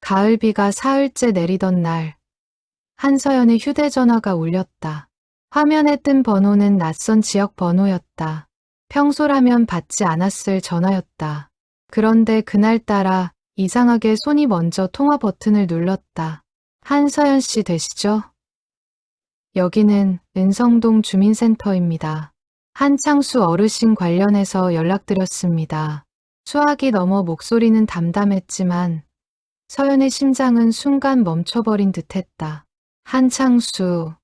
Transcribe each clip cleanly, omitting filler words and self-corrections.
가을비가 사흘째 내리던 날, 한서연의 휴대전화가 울렸다. 화면에 뜬 번호는 낯선 지역 번호였다. 평소라면 받지 않았을 전화였다. 그런데 그날따라 이상하게 손이 먼저 통화 버튼을 눌렀다. 한서연 씨 되시죠? 여기는 은성동 주민센터입니다. 한창수 어르신 관련해서 연락드렸습니다. 수화기 넘어 목소리는 담담했지만 서연의 심장은 순간 멈춰버린 듯했다. 한창수,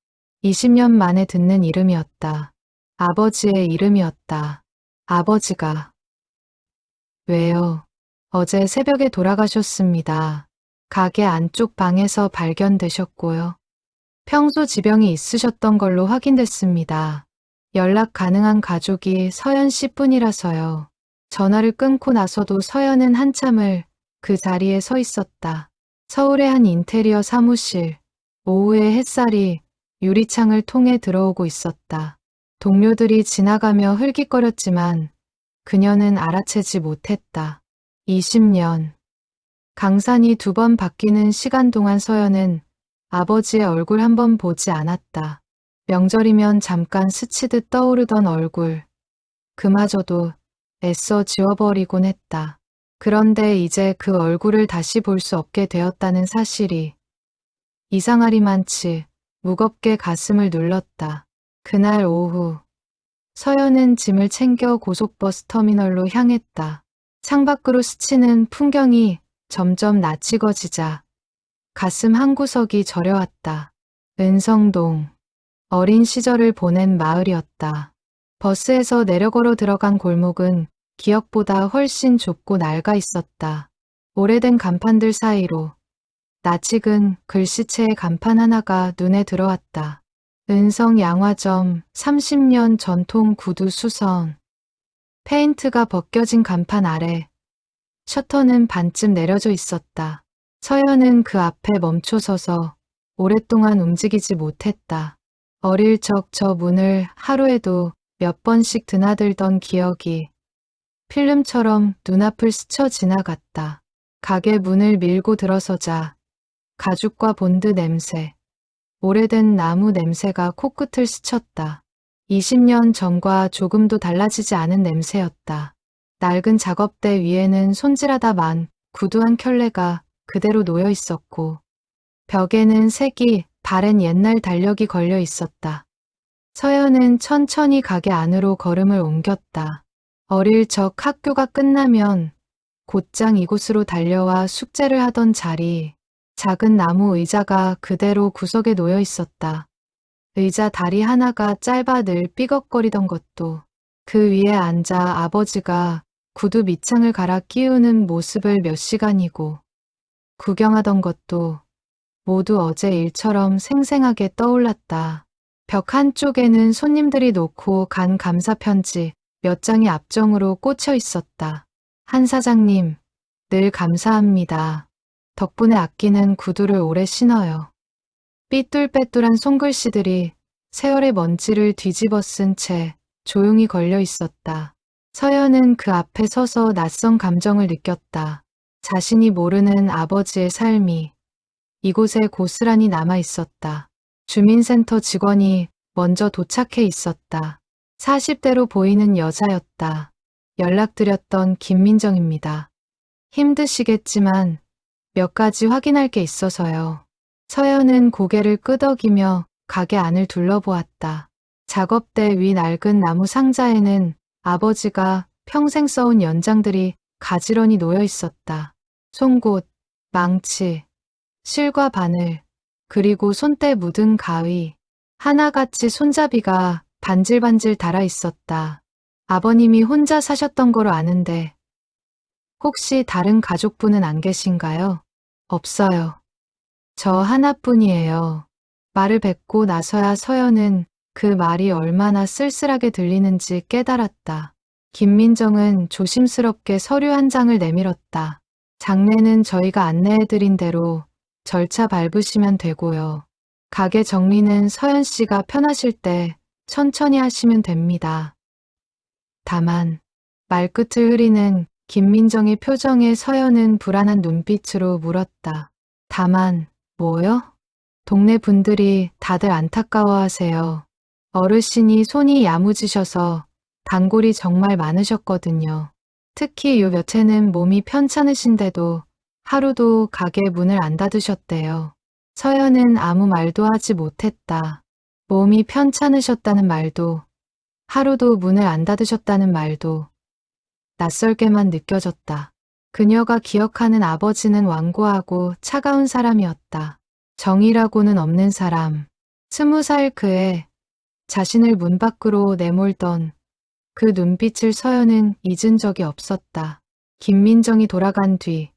20년 만에 듣는 이름이었다. 아버지의 이름이었다. 아버지가. 왜요? 어제 새벽에 돌아가셨습니다. 가게 안쪽 방에서 발견되셨고요. 평소 지병이 있으셨던 걸로 확인됐습니다. 연락 가능한 가족이 서연 씨뿐이라서요. 전화를 끊고 나서도 서연은 한참을 그 자리에 서 있었다. 서울의 한 인테리어 사무실. 오후에 햇살이 유리창을 통해 들어오고 있었다. 동료들이 지나가며 흘깃거렸지만 그녀는 알아채지 못했다. 20년. 강산이 2번 바뀌는 시간 동안 서연은 아버지의 얼굴 한 번 보지 않았다. 명절이면 잠깐 스치듯 떠오르던 얼굴. 그마저도 애써 지워버리곤 했다. 그런데 이제 그 얼굴을 다시 볼 수 없게 되었다는 사실이 이상하리만치 무겁게 가슴을 눌렀다. 그날 오후 서연은 짐을 챙겨 고속버스 터미널로 향했다. 창밖으로 스치는 풍경이 점점 낯익어지자 가슴 한구석이 저려왔다. 은성동. 어린 시절을 보낸 마을이었다. 버스에서 내려 걸어 들어간 골목은 기억보다 훨씬 좁고 낡아 있었다. 오래된 간판들 사이로 낯익은 글씨체의 간판 하나가 눈에 들어왔다. 은성 양화점 30년 전통 구두 수선. 페인트가 벗겨진 간판 아래 셔터는 반쯤 내려져 있었다. 서연은 그 앞에 멈춰서서 오랫동안 움직이지 못했다. 어릴 적 저 문을 하루에도 몇 번씩 드나들던 기억이 필름처럼 눈앞을 스쳐 지나갔다. 가게 문을 밀고 들어서자 가죽과 본드 냄새, 오래된 나무 냄새가 코끝을 스쳤다. 20년 전과 조금도 달라지지 않은 냄새였다. 낡은 작업대 위에는 손질하다 만 구두 한 켤레가 그대로 놓여 있었고 벽에는 색이 바랜 옛날 달력이 걸려 있었다. 서연은 천천히 가게 안으로 걸음을 옮겼다. 어릴 적 학교가 끝나면 곧장 이곳으로 달려와 숙제를 하던 자리, 작은 나무 의자가 그대로 구석에 놓여 있었다. 의자 다리 하나가 짧아 늘 삐걱거리던 것도, 그 위에 앉아 아버지가 구두 밑창을 갈아 끼우는 모습을 몇 시간이고 구경하던 것도 모두 어제 일처럼 생생하게 떠올랐다. 벽 한쪽에는 손님들이 놓고 간 감사 편지 몇 장이 앞정으로 꽂혀 있었다. 한 사장님, 늘 감사합니다. 덕분에 아끼는 구두를 오래 신어요. 삐뚤빼뚤한 손글씨들이 세월의 먼지를 뒤집어 쓴 채 조용히 걸려 있었다. 서연은 그 앞에 서서 낯선 감정을 느꼈다. 자신이 모르는 아버지의 삶이 이곳에 고스란히 남아 있었다. 주민센터 직원이 먼저 도착해 있었다. 40대로 보이는 여자였다. 연락드렸던 김민정입니다. 힘드시겠지만 몇 가지 확인할 게 있어서요. 서연은 고개를 끄덕이며 가게 안을 둘러보았다. 작업대 위 낡은 나무 상자에는 아버지가 평생 써온 연장들이 가지런히 놓여 있었다. 송곳, 망치, 실과 바늘, 그리고 손때 묻은 가위, 하나같이 손잡이가 반질반질 달아 있었다. 아버님이 혼자 사셨던 거로 아는데 혹시 다른 가족분은 안 계신가요? 없어요. 저 하나뿐이에요. 말을 뱉고 나서야 서연은 그 말이 얼마나 쓸쓸하게 들리는지 깨달았다. 김민정은 조심스럽게 서류 한 장을 내밀었다. 장례는 저희가 안내해드린 대로 절차 밟으시면 되고요. 가게 정리는 서연 씨가 편하실 때 천천히 하시면 됩니다. 다만 말끝을 흐리는 김민정의 표정에 서연은 불안한 눈빛으로 물었다. 다만, 뭐요? 동네 분들이 다들 안타까워하세요. 어르신이 손이 야무지셔서 단골이 정말 많으셨거든요. 특히 요 며칠은 몸이 편찮으신데도 하루도 가게 문을 안 닫으셨대요. 서연은 아무 말도 하지 못했다. 몸이 편찮으셨다는 말도, 하루도 문을 안 닫으셨다는 말도 낯설게만 느껴졌다. 그녀가 기억하는 아버지는 완고하고 차가운 사람이었다. 정이라고는 없는 사람. 20살 그해 자신을 문 밖으로 내몰던 그 눈빛을 서연은 잊은 적이 없었다. 김민정이 돌아간 뒤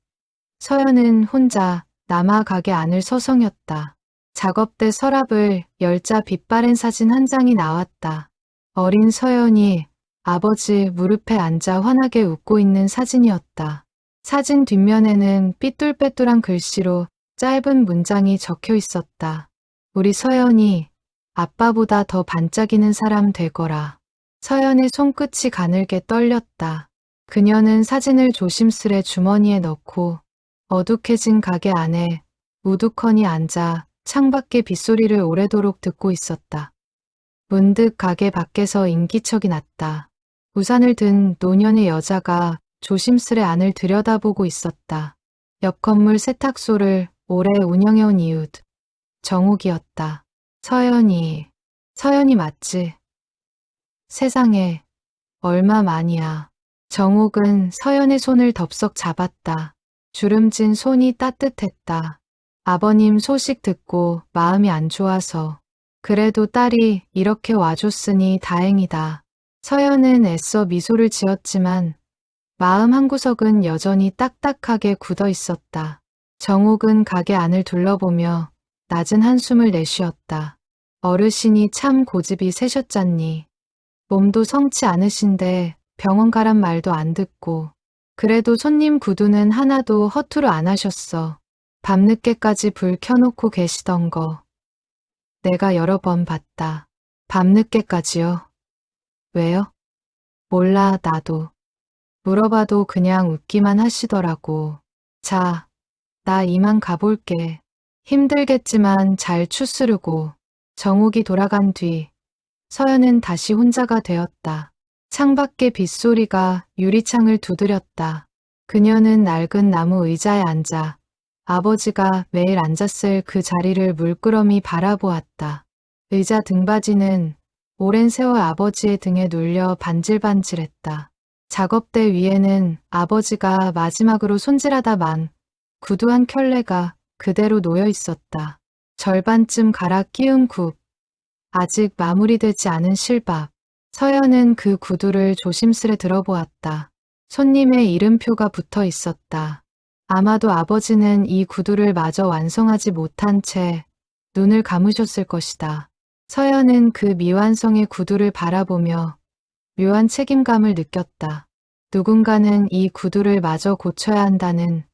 서연은 혼자 남아 가게 안을 서성였다. 작업대 서랍을 열자 빛바랜 사진 한 장이 나왔다. 어린 서연이 아버지 무릎에 앉아 환하게 웃고 있는 사진이었다. 사진 뒷면에는 삐뚤빼뚤한 글씨로 짧은 문장이 적혀 있었다. 우리 서연이 아빠보다 더 반짝이는 사람 되거라. 서연의 손끝이 가늘게 떨렸다. 그녀는 사진을 조심스레 주머니에 넣고 어둑해진 가게 안에 우두커니 앉아 창밖의 빗소리를 오래도록 듣고 있었다. 문득 가게 밖에서 인기척이 났다. 우산을 든 노년의 여자가 조심스레 안을 들여다보고 있었다. 옆 건물 세탁소를 오래 운영해온 이웃, 정욱이었다. 서연이 맞지? 세상에, 얼마만이야. 정욱은 서연의 손을 덥석 잡았다. 주름진 손이 따뜻했다. 아버님 소식 듣고 마음이 안 좋아서. 그래도 딸이 이렇게 와줬으니 다행이다. 서연은 애써 미소를 지었지만 마음 한구석은 여전히 딱딱하게 굳어 있었다. 정욱은 가게 안을 둘러보며 낮은 한숨을 내쉬었다. 어르신이 참 고집이 세셨잖니. 몸도 성치 않으신데 병원 가란 말도 안 듣고. 그래도 손님 구두는 하나도 허투루 안 하셨어. 밤늦게까지 불 켜놓고 계시던 거. 내가 여러 번 봤다. 밤늦게까지요? 왜요? 몰라, 나도. 물어봐도 그냥 웃기만 하시더라고. 자, 나 이만 가볼게. 힘들겠지만 잘 추스르고. 정욱이 돌아간 뒤 서연은 다시 혼자가 되었다. 창밖의 빗소리가 유리창을 두드렸다. 그녀는 낡은 나무 의자에 앉아 아버지가 매일 앉았을 그 자리를 물끄러미 바라보았다. 의자 등받이는 오랜 세월 아버지의 등에 눌려 반질반질했다. 작업대 위에는 아버지가 마지막으로 손질하다 만 구두 한 켤레가 그대로 놓여 있었다. 절반쯤 갈아 끼운 굽, 아직 마무리되지 않은 실밥. 서연은 그 구두를 조심스레 들어보았다. 손님의 이름표가 붙어 있었다. 아마도 아버지는 이 구두를 마저 완성하지 못한 채 눈을 감으셨을 것이다. 서연은 그 미완성의 구두를 바라보며 묘한 책임감을 느꼈다. 누군가는 이 구두를 마저 고쳐야 한다는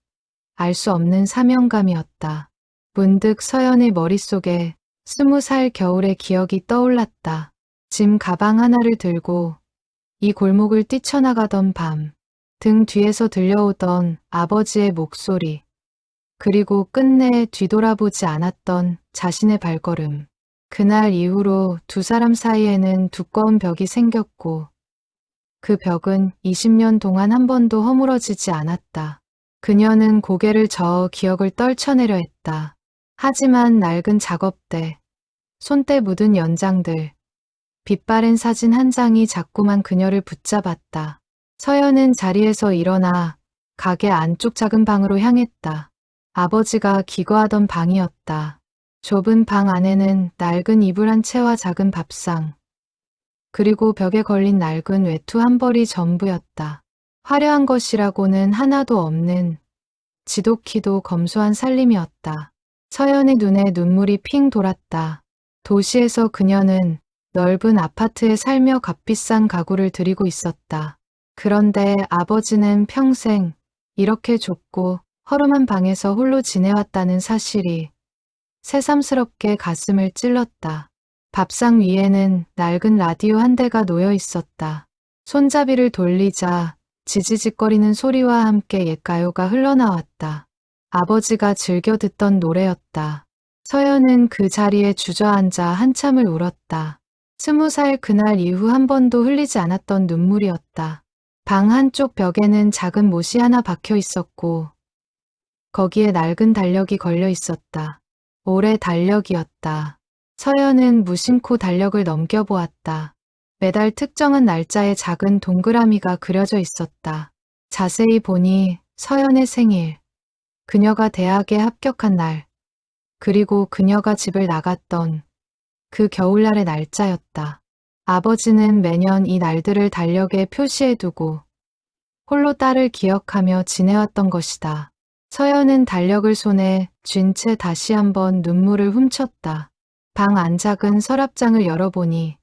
알 수 없는 사명감이었다. 문득 서연의 머릿속에 20살 겨울의 기억이 떠올랐다. 짐 가방 하나를 들고 이 골목을 뛰쳐나가던 밤, 등 뒤에서 들려오던 아버지의 목소리, 그리고 끝내 뒤돌아보지 않았던 자신의 발걸음. 그날 이후로 두 사람 사이에는 두꺼운 벽이 생겼고 그 벽은 20년 동안 한 번도 허물어지지 않았다. 그녀는 고개를 저어 기억을 떨쳐내려 했다. 하지만 낡은 작업대, 손때 묻은 연장들, 빛바랜 사진 한 장이 자꾸만 그녀를 붙잡았다. 서연은 자리에서 일어나 가게 안쪽 작은 방으로 향했다. 아버지가 기거하던 방이었다. 좁은 방 안에는 낡은 이불 한 채와 작은 밥상, 그리고 벽에 걸린 낡은 외투 한 벌이 전부였다. 화려한 것이라고는 하나도 없는 지독히도 검소한 살림이었다. 서연의 눈에 눈물이 핑 돌았다. 도시에서 그녀는 넓은 아파트에 살며 값비싼 가구를 들이고 있었다. 그런데 아버지는 평생 이렇게 좁고 허름한 방에서 홀로 지내왔다는 사실이 새삼스럽게 가슴을 찔렀다. 밥상 위에는 낡은 라디오 한 대가 놓여 있었다. 손잡이를 돌리자 지지직거리는 소리와 함께 옛 가요가 흘러나왔다. 아버지가 즐겨 듣던 노래였다. 서연은 그 자리에 주저앉아 한참을 울었다. 20살 그날 이후 한 번도 흘리지 않았던 눈물이었다. 방 한쪽 벽에는 작은 못이 하나 박혀 있었고 거기에 낡은 달력이 걸려 있었다. 올해 달력이었다. 서연은 무심코 달력을 넘겨보았다. 매달 특정한 날짜에 작은 동그라미가 그려져 있었다. 자세히 보니 서연의 생일, 그녀가 대학에 합격한 날, 그리고 그녀가 집을 나갔던 그 겨울날의 날짜였다. 아버지는 매년 이 날들을 달력에 표시해두고 홀로 딸을 기억하며 지내왔던 것이다. 서연은 달력을 손에 쥔 채 다시 한번 눈물을 훔쳤다. 방 안작은 서랍장을 열어보니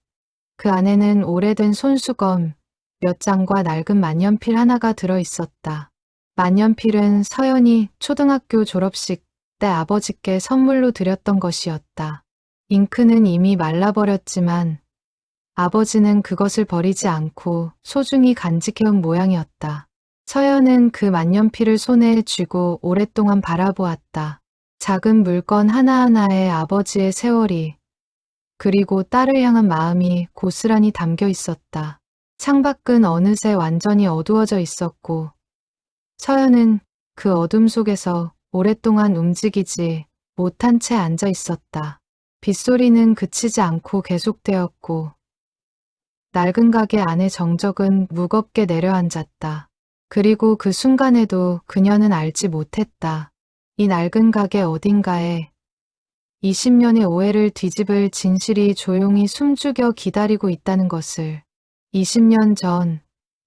그 안에는 오래된 손수건 몇 장과 낡은 만년필 하나가 들어있었다. 만년필은 서연이 초등학교 졸업식 때 아버지께 선물로 드렸던 것이었다. 잉크는 이미 말라버렸지만 아버지는 그것을 버리지 않고 소중히 간직해온 모양이었다. 서연은 그 만년필을 손에 쥐고 오랫동안 바라보았다. 작은 물건 하나하나에 아버지의 세월이 그리고 딸을 향한 마음이 고스란히 담겨 있었다. 창밖은 어느새 완전히 어두워져 있었고 서연은 그 어둠 속에서 오랫동안 움직이지 못한 채 앉아 있었다. 빗소리는 그치지 않고 계속되었고 낡은 가게 안의 정적은 무겁게 내려앉았다. 그리고 그 순간에도 그녀는 알지 못했다. 이 낡은 가게 어딘가에 20년의 오해를 뒤집을 진실이 조용히 숨죽여 기다리고 있다는 것을. 20년 전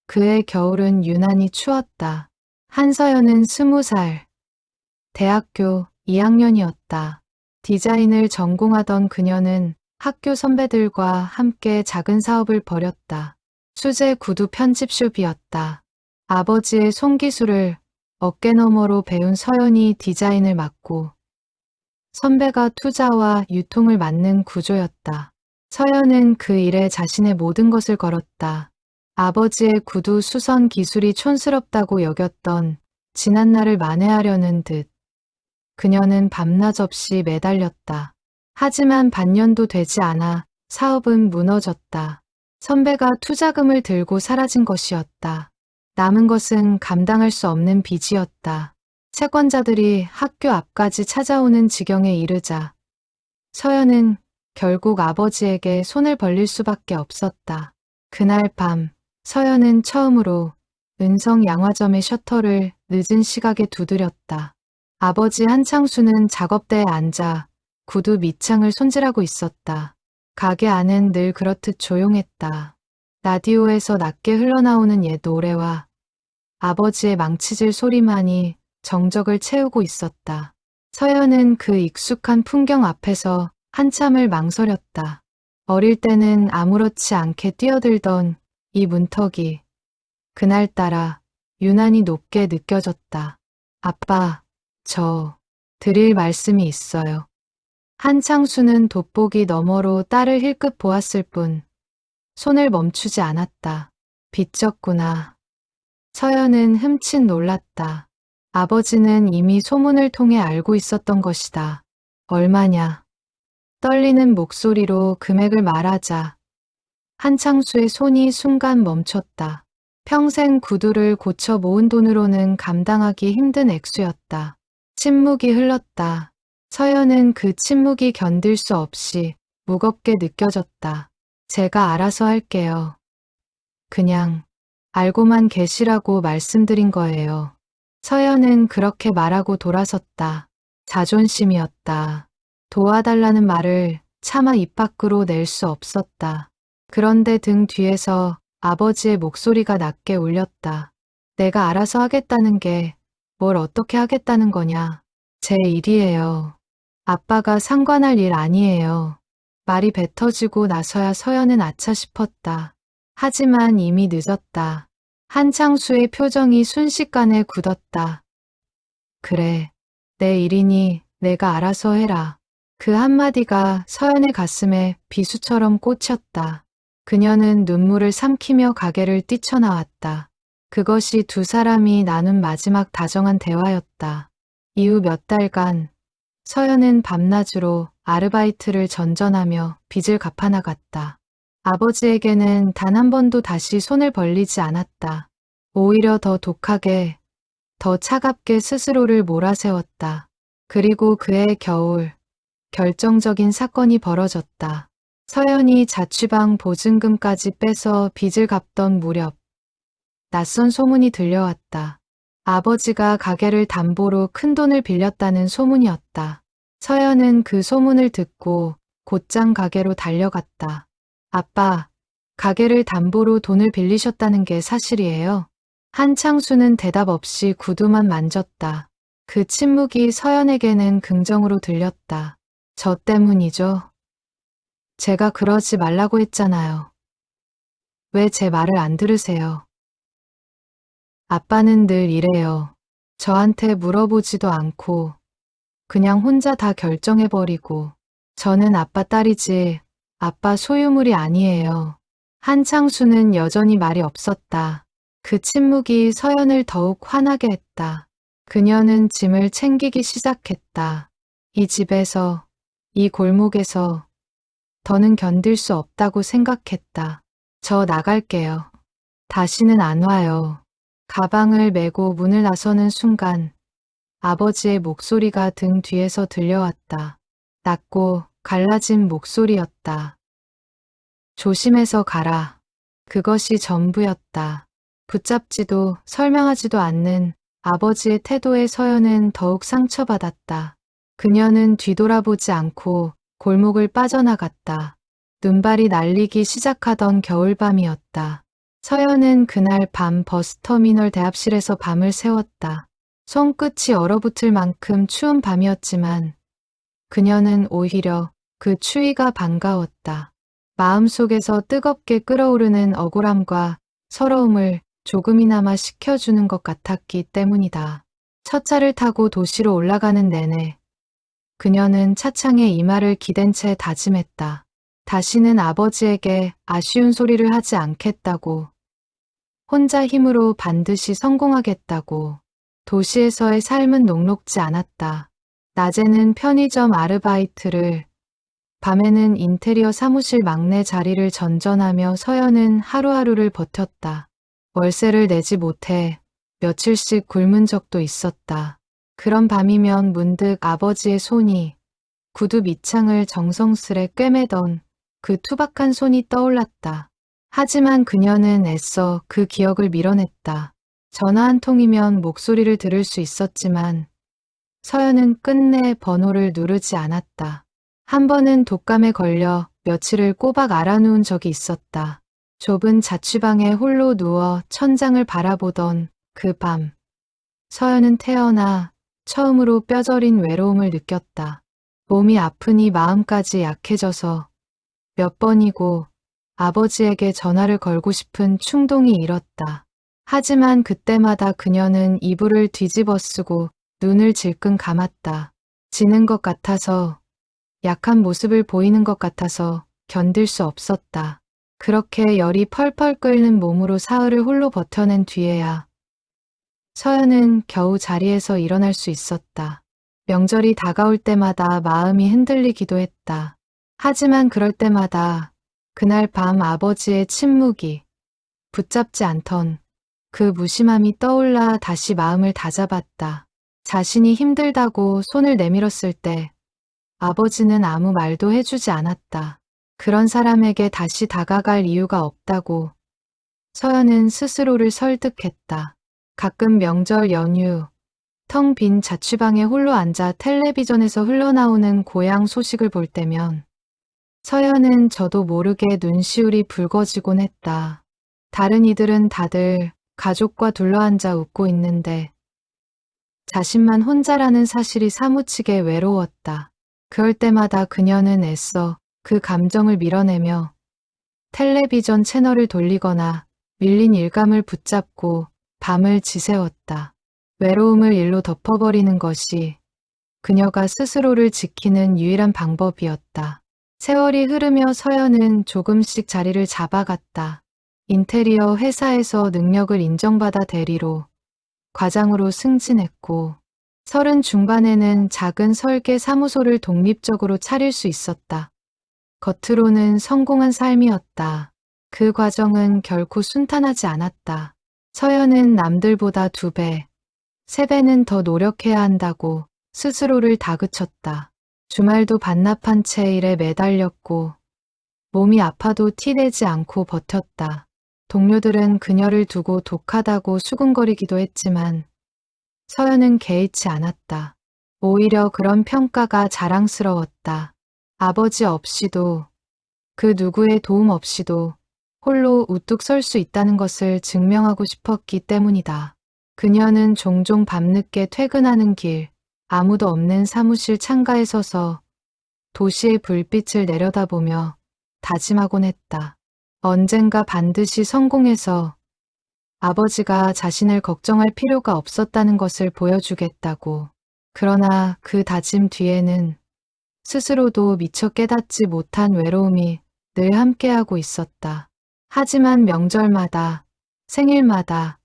그의 겨울은 유난히 추웠다. 한서연은 20살, 대학교 2학년이었다. 디자인을 전공하던 그녀는 학교 선배들과 함께 작은 사업을 벌였다. 수제 구두 편집숍이었다. 아버지의 손기술을 어깨너머로 배운 서연이 디자인을 맡고 선배가 투자와 유통을 맡는 구조였다. 서연은 그 일에 자신의 모든 것을 걸었다. 아버지의 구두 수선 기술이 촌스럽다고 여겼던 지난날을 만회하려는 듯 그녀는 밤낮 없이 매달렸다. 하지만 반년도 되지 않아 사업은 무너졌다. 선배가 투자금을 들고 사라진 것이었다. 남은 것은 감당할 수 없는 빚이었다. 채권자들이 학교 앞까지 찾아오는 지경에 이르자 서연은 결국 아버지에게 손을 벌릴 수밖에 없었다. 그날 밤 서연은 처음으로 은성 양화점의 셔터를 늦은 시각에 두드렸다. 아버지 한창수는 작업대에 앉아 구두 밑창을 손질하고 있었다. 가게 안은 늘 그렇듯 조용했다. 라디오에서 낮게 흘러나오는 옛 노래와 아버지의 망치질 소리만이 정적을 채우고 있었다. 서연은 그 익숙한 풍경 앞에서 한참을 망설였다. 어릴 때는 아무렇지 않게 뛰어들던 이 문턱이 그날따라 유난히 높게 느껴졌다. 아빠, 저 드릴 말씀이 있어요. 한창수는 돋보기 너머로 딸을 힐끗 보았을 뿐 손을 멈추지 않았다. 빚졌구나. 서연은 흠칫 놀랐다. 아버지는 이미 소문을 통해 알고 있었던 것이다. 얼마냐? 떨리는 목소리로 금액을 말하자 한창수의 손이 순간 멈췄다. 평생 구두를 고쳐 모은 돈으로는 감당하기 힘든 액수였다. 침묵이 흘렀다. 서연은 그 침묵이 견딜 수 없이 무겁게 느껴졌다. 제가 알아서 할게요. 그냥 알고만 계시라고 말씀드린 거예요. 서연은 그렇게 말하고 돌아섰다. 자존심이었다. 도와달라는 말을 차마 입 밖으로 낼 수 없었다. 그런데 등 뒤에서 아버지의 목소리가 낮게 울렸다. 내가 알아서 하겠다는 게 뭘 어떻게 하겠다는 거냐. 제 일이에요. 아빠가 상관할 일 아니에요. 말이 뱉어지고 나서야 서연은 아차 싶었다. 하지만 이미 늦었다. 한창수의 표정이 순식간에 굳었다. 그래, 내 일이니 내가 알아서 해라. 그 한마디가 서연의 가슴에 비수처럼 꽂혔다. 그녀는 눈물을 삼키며 가게를 뛰쳐나왔다. 그것이 두 사람이 나눈 마지막 다정한 대화였다. 이후 몇 달간 서연은 밤낮으로 아르바이트를 전전하며 빚을 갚아나갔다. 아버지에게는 단 한 번도 다시 손을 벌리지 않았다. 오히려 더 독하게, 더 차갑게 스스로를 몰아세웠다. 그리고 그해 겨울, 결정적인 사건이 벌어졌다. 서연이 자취방 보증금까지 빼서 빚을 갚던 무렵, 낯선 소문이 들려왔다. 아버지가 가게를 담보로 큰돈을 빌렸다는 소문이었다. 서연은 그 소문을 듣고 곧장 가게로 달려갔다. 아빠, 가게를 담보로 돈을 빌리셨다는 게 사실이에요? 한창수는 대답 없이 구두만 만졌다. 그 침묵이 서연에게는 긍정으로 들렸다. 저 때문이죠. 제가 그러지 말라고 했잖아요. 왜 제 말을 안 들으세요? 아빠는 늘 이래요. 저한테 물어보지도 않고 그냥 혼자 다 결정해버리고. 저는 아빠 딸이지 아빠 소유물이 아니에요. 한창수는 여전히 말이 없었다. 그 침묵이 서연을 더욱 화나게 했다. 그녀는 짐을 챙기기 시작했다. 이 집에서, 이 골목에서 더는 견딜 수 없다고 생각했다. 저 나갈게요. 다시는 안 와요. 가방을 메고 문을 나서는 순간 아버지의 목소리가 등 뒤에서 들려왔다. 낮고 갈라진 목소리였다. 조심해서 가라. 그것이 전부였다. 붙잡지도 설명하지도 않는 아버지의 태도에 서연은 더욱 상처받았다. 그녀는 뒤돌아보지 않고 골목을 빠져나갔다. 눈발이 날리기 시작하던 겨울밤이었다. 서연은 그날 밤 버스터미널 대합실에서 밤을 새웠다. 손끝이 얼어붙을 만큼 추운 밤이었지만 그녀는 오히려 그 추위가 반가웠다. 마음속에서 뜨겁게 끓어오르는 억울함과 서러움을 조금이나마 식혀주는 것 같았기 때문이다. 첫 차를 타고 도시로 올라가는 내내 그녀는 차창에 이마를 기댄 채 다짐했다. 다시는 아버지에게 아쉬운 소리를 하지 않겠다고. 혼자 힘으로 반드시 성공하겠다고. 도시에서의 삶은 녹록지 않았다. 낮에는 편의점 아르바이트를, 밤에는 인테리어 사무실 막내 자리를 전전하며 서연은 하루하루를 버텼다. 월세를 내지 못해 며칠씩 굶은 적도 있었다. 그런 밤이면 문득 아버지의 손이 구두 밑창을 정성스레 꿰매던 그 투박한 손이 떠올랐다. 하지만 그녀는 애써 그 기억을 밀어냈다. 전화 한 통이면 목소리를 들을 수 있었지만 서연은 끝내 번호를 누르지 않았다. 한 번은 독감에 걸려 며칠을 꼬박 알아누운 적이 있었다. 좁은 자취방에 홀로 누워 천장을 바라보던 그 밤. 서연은 태어나 처음으로 뼈저린 외로움을 느꼈다. 몸이 아프니 마음까지 약해져서 몇 번이고 아버지에게 전화를 걸고 싶은 충동이 일었다. 하지만 그때마다 그녀는 이불을 뒤집어 쓰고 눈을 질끈 감았다. 지는 것 같아서, 약한 모습을 보이는 것 같아서 견딜 수 없었다. 그렇게 열이 펄펄 끓는 몸으로 사흘을 홀로 버텨낸 뒤에야 서연은 겨우 자리에서 일어날 수 있었다. 명절이 다가올 때마다 마음이 흔들리기도 했다. 하지만 그럴 때마다 그날 밤 아버지의 침묵이 붙잡지 않던 그 무심함이 떠올라 다시 마음을 다잡았다. 자신이 힘들다고 손을 내밀었을 때 아버지는 아무 말도 해주지 않았다. 그런 사람에게 다시 다가갈 이유가 없다고 서연은 스스로를 설득했다. 가끔 명절 연휴, 텅 빈 자취방에 홀로 앉아 텔레비전에서 흘러나오는 고향 소식을 볼 때면 서연은 저도 모르게 눈시울이 붉어지곤 했다. 다른 이들은 다들 가족과 둘러앉아 웃고 있는데 자신만 혼자라는 사실이 사무치게 외로웠다. 그럴 때마다 그녀는 애써 그 감정을 밀어내며 텔레비전 채널을 돌리거나 밀린 일감을 붙잡고 밤을 지새웠다. 외로움을 일로 덮어버리는 것이 그녀가 스스로를 지키는 유일한 방법이었다. 세월이 흐르며 서연은 조금씩 자리를 잡아갔다. 인테리어 회사에서 능력을 인정받아 대리로, 과장으로 승진했고 30 중반에는 작은 설계 사무소를 독립적으로 차릴 수 있었다. 겉으로는 성공한 삶이었다. 그 과정은 결코 순탄하지 않았다. 서연은 남들보다 2배, 3배는 더 노력해야 한다고 스스로를 다그쳤다. 주말도 반납한 채 일에 매달렸고 몸이 아파도 티내지 않고 버텼다. 동료들은 그녀를 두고 독하다고 수군거리기도 했지만 서연은 개의치 않았다. 오히려 그런 평가가 자랑스러웠다. 아버지 없이도 그 누구의 도움 없이도 홀로 우뚝 설 수 있다는 것을 증명하고 싶었기 때문이다. 그녀는 종종 밤늦게 퇴근하는 길, 아무도 없는 사무실 창가에 서서 도시의 불빛을 내려다보며 다짐하곤 했다. 언젠가 반드시 성공해서 아버지가 자신을 걱정할 필요가 없었다는 것을 보여주겠다고. 그러나 그 다짐 뒤에는 스스로도 미처 깨닫지 못한 외로움이 늘 함께하고 있었다. 하지만 명절마다, 생일마다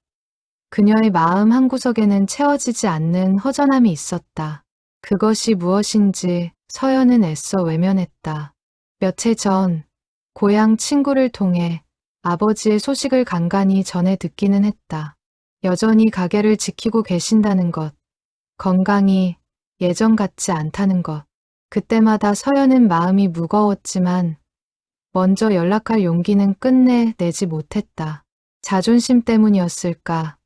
그녀의 마음 한구석에는 채워지지 않는 허전함이 있었다. 그것이 무엇인지 서연은 애써 외면했다. 며칠 전 고향 친구를 통해 아버지의 소식을 간간히 전해 듣기는 했다. 여전히 가게를 지키고 계신다는 것, 건강이 예전 같지 않다는 것. 그때마다 서연은 마음이 무거웠지만 먼저 연락할 용기는 끝내 내지 못했다. 자존심 때문이었을까?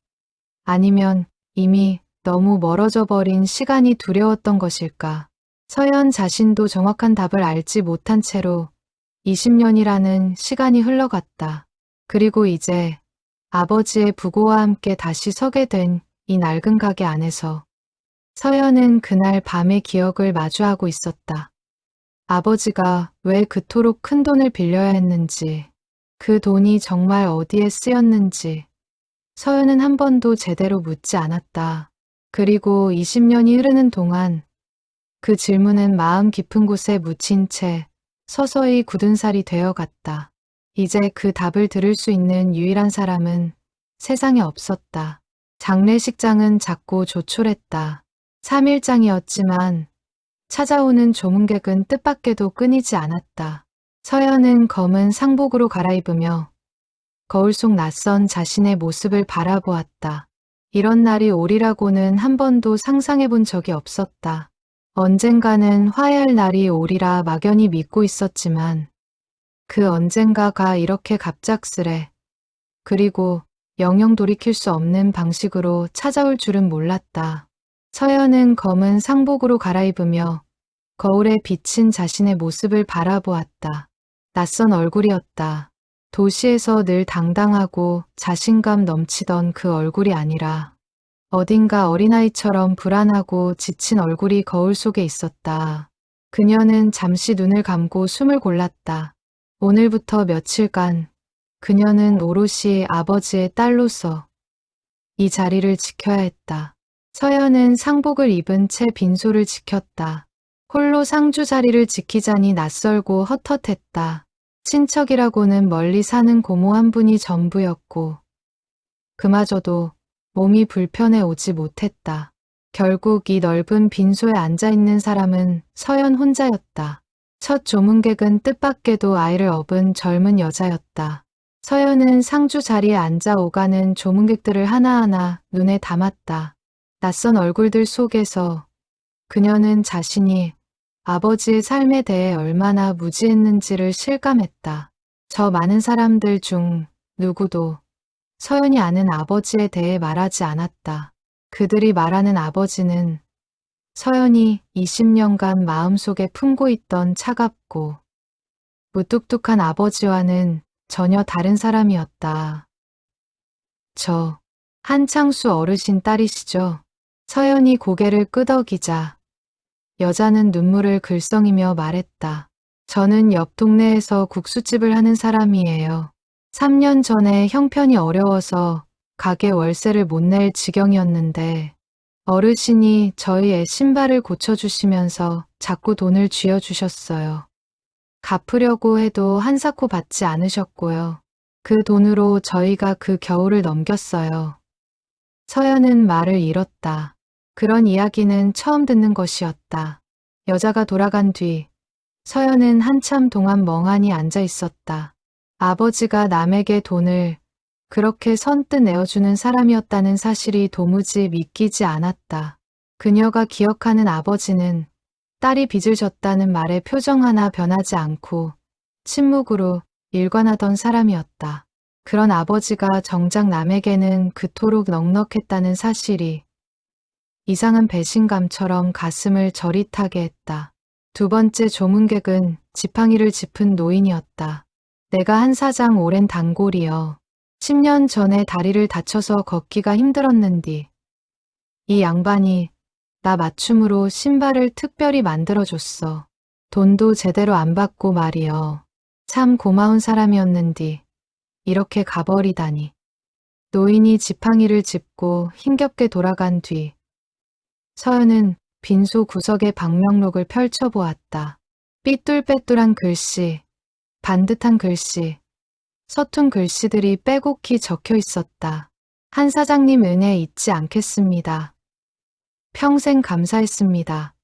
아니면 이미 너무 멀어져 버린 시간이 두려웠던 것일까? 서연 자신도 정확한 답을 알지 못한 채로 20년이라는 시간이 흘러갔다. 그리고 이제 아버지의 부고와 함께 다시 서게 된 이 낡은 가게 안에서 서연은 그날 밤의 기억을 마주하고 있었다. 아버지가 왜 그토록 큰 돈을 빌려야 했는지, 그 돈이 정말 어디에 쓰였는지 서연은 한 번도 제대로 묻지 않았다. 그리고 20년이 흐르는 동안 그 질문은 마음 깊은 곳에 묻힌 채 서서히 굳은 살이 되어갔다. 이제 그 답을 들을 수 있는 유일한 사람은 세상에 없었다. 장례식장은 작고 조촐했다. 3일장이었지만 찾아오는 조문객은 뜻밖에도 끊이지 않았다. 서연은 검은 상복으로 갈아입으며 거울 속 낯선 자신의 모습을 바라보았다. 이런 날이 오리라고는 한 번도 상상해 본 적이 없었다. 언젠가는 화해할 날이 오리라 막연히 믿고 있었지만 그 언젠가가 이렇게 갑작스레 그리고 영영 돌이킬 수 없는 방식으로 찾아올 줄은 몰랐다. 서연은 검은 상복으로 갈아입으며 거울에 비친 자신의 모습을 바라보았다. 낯선 얼굴이었다. 도시에서 늘 당당하고 자신감 넘치던 그 얼굴이 아니라 어딘가 어린아이처럼 불안하고 지친 얼굴이 거울 속에 있었다. 그녀는 잠시 눈을 감고 숨을 골랐다. 오늘부터 며칠간 그녀는 오롯이 아버지의 딸로서 이 자리를 지켜야 했다. 서연은 상복을 입은 채 빈소를 지켰다. 홀로 상주 자리를 지키자니 낯설고 헛헛했다. 친척이라고는 멀리 사는 고모 한 분이 전부였고 그마저도 몸이 불편해 오지 못했다. 결국 이 넓은 빈소에 앉아있는 사람은 서연 혼자였다. 첫 조문객은 뜻밖에도 아이를 업은 젊은 여자였다. 서연은 상주 자리에 앉아 오가는 조문객들을 하나하나 눈에 담았다. 낯선 얼굴들 속에서 그녀는 자신이 아버지의 삶에 대해 얼마나 무지했는지를 실감했다. 저 많은 사람들 중 누구도 서연이 아는 아버지에 대해 말하지 않았다. 그들이 말하는 아버지는 서연이 20년간 마음속에 품고 있던 차갑고 무뚝뚝한 아버지와는 전혀 다른 사람이었다. 저 한창수 어르신 딸이시죠? 서연이 고개를 끄덕이자 여자는 눈물을 글썽이며 말했다. 저는 옆 동네에서 국수집을 하는 사람이에요. 3년 전에 형편이 어려워서 가게 월세를 못 낼 지경이었는데 어르신이 저희의 신발을 고쳐주시면서 자꾸 돈을 쥐어주셨어요. 갚으려고 해도 한사코 받지 않으셨고요. 그 돈으로 저희가 그 겨울을 넘겼어요. 서연은 말을 잃었다. 그런 이야기는 처음 듣는 것이었다. 여자가 돌아간 뒤 서연은 한참 동안 멍하니 앉아 있었다. 아버지가 남에게 돈을 그렇게 선뜻 내어주는 사람이었다는 사실이 도무지 믿기지 않았다. 그녀가 기억하는 아버지는 딸이 빚을 졌다는 말에 표정 하나 변하지 않고 침묵으로 일관하던 사람이었다. 그런 아버지가 정작 남에게는 그토록 넉넉했다는 사실이 이상한 배신감처럼 가슴을 저릿하게 했다. 두 번째 조문객은 지팡이를 짚은 노인이었다. 내가 한 사장 오랜 단골이여. 10년 전에 다리를 다쳐서 걷기가 힘들었는디. 이 양반이 나 맞춤으로 신발을 특별히 만들어줬어. 돈도 제대로 안 받고 말이여. 참 고마운 사람이었는디. 이렇게 가버리다니. 노인이 지팡이를 짚고 힘겹게 돌아간 뒤 서연은 빈소 구석의 방명록을 펼쳐보았다. 삐뚤빼뚤한 글씨, 반듯한 글씨, 서툰 글씨들이 빼곡히 적혀 있었다. 한 사장님 은혜 잊지 않겠습니다. 평생 감사했습니다.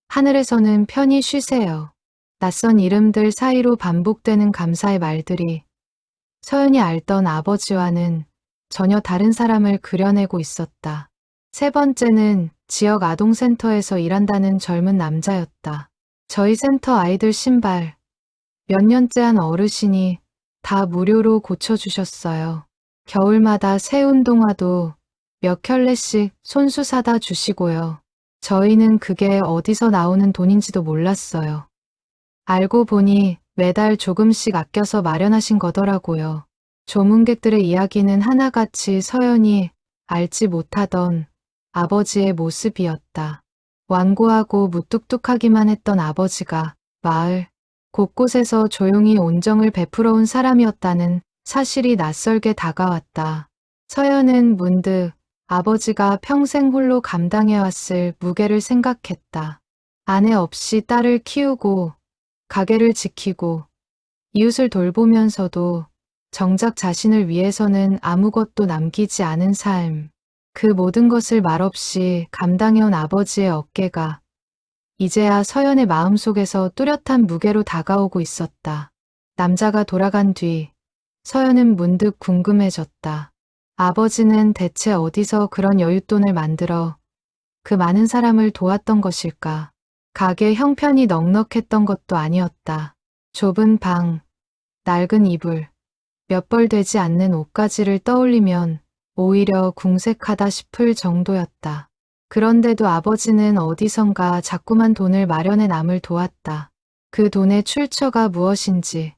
하늘에서는 편히 쉬세요. 낯선 이름들 사이로 반복되는 감사의 말들이 서연이 알던 아버지와는 전혀 다른 사람을 그려내고 있었다. 세 번째는 지역 아동센터에서 일한다는 젊은 남자였다. 저희 센터 아이들 신발 몇 년째 한 어르신이 다 무료로 고쳐주셨어요. 겨울마다 새 운동화도 몇 켤레씩 손수 사다 주시고요. 저희는 그게 어디서 나오는 돈인지도 몰랐어요. 알고 보니 매달 조금씩 아껴서 마련하신 거더라고요. 조문객들의 이야기는 하나같이 서연이 알지 못하던 아버지의 모습이었다. 완고하고 무뚝뚝하기만 했던 아버지가 마을 곳곳에서 조용히 온정을 베풀어 온 사람이었다는 사실이 낯설게 다가왔다. 서연은 문득 아버지가 평생 홀로 감당해왔을 무게를 생각했다. 아내 없이 딸을 키우고 가게를 지키고 이웃을 돌보면서도 정작 자신을 위해서는 아무것도 남기지 않은 삶. 그 모든 것을 말없이 감당해온 아버지의 어깨가 이제야 서연의 마음속에서 뚜렷한 무게로 다가오고 있었다. 남자가 돌아간 뒤 서연은 문득 궁금해졌다. 아버지는 대체 어디서 그런 여윳돈을 만들어 그 많은 사람을 도왔던 것일까? 가게 형편이 넉넉했던 것도 아니었다. 좁은 방, 낡은 이불, 몇 벌 되지 않는 옷가지를 떠올리면 오히려 궁색하다 싶을 정도였다. 그런데도 아버지는 어디선가 자꾸만 돈을 마련해 남을 도왔다. 그 돈의 출처가 무엇인지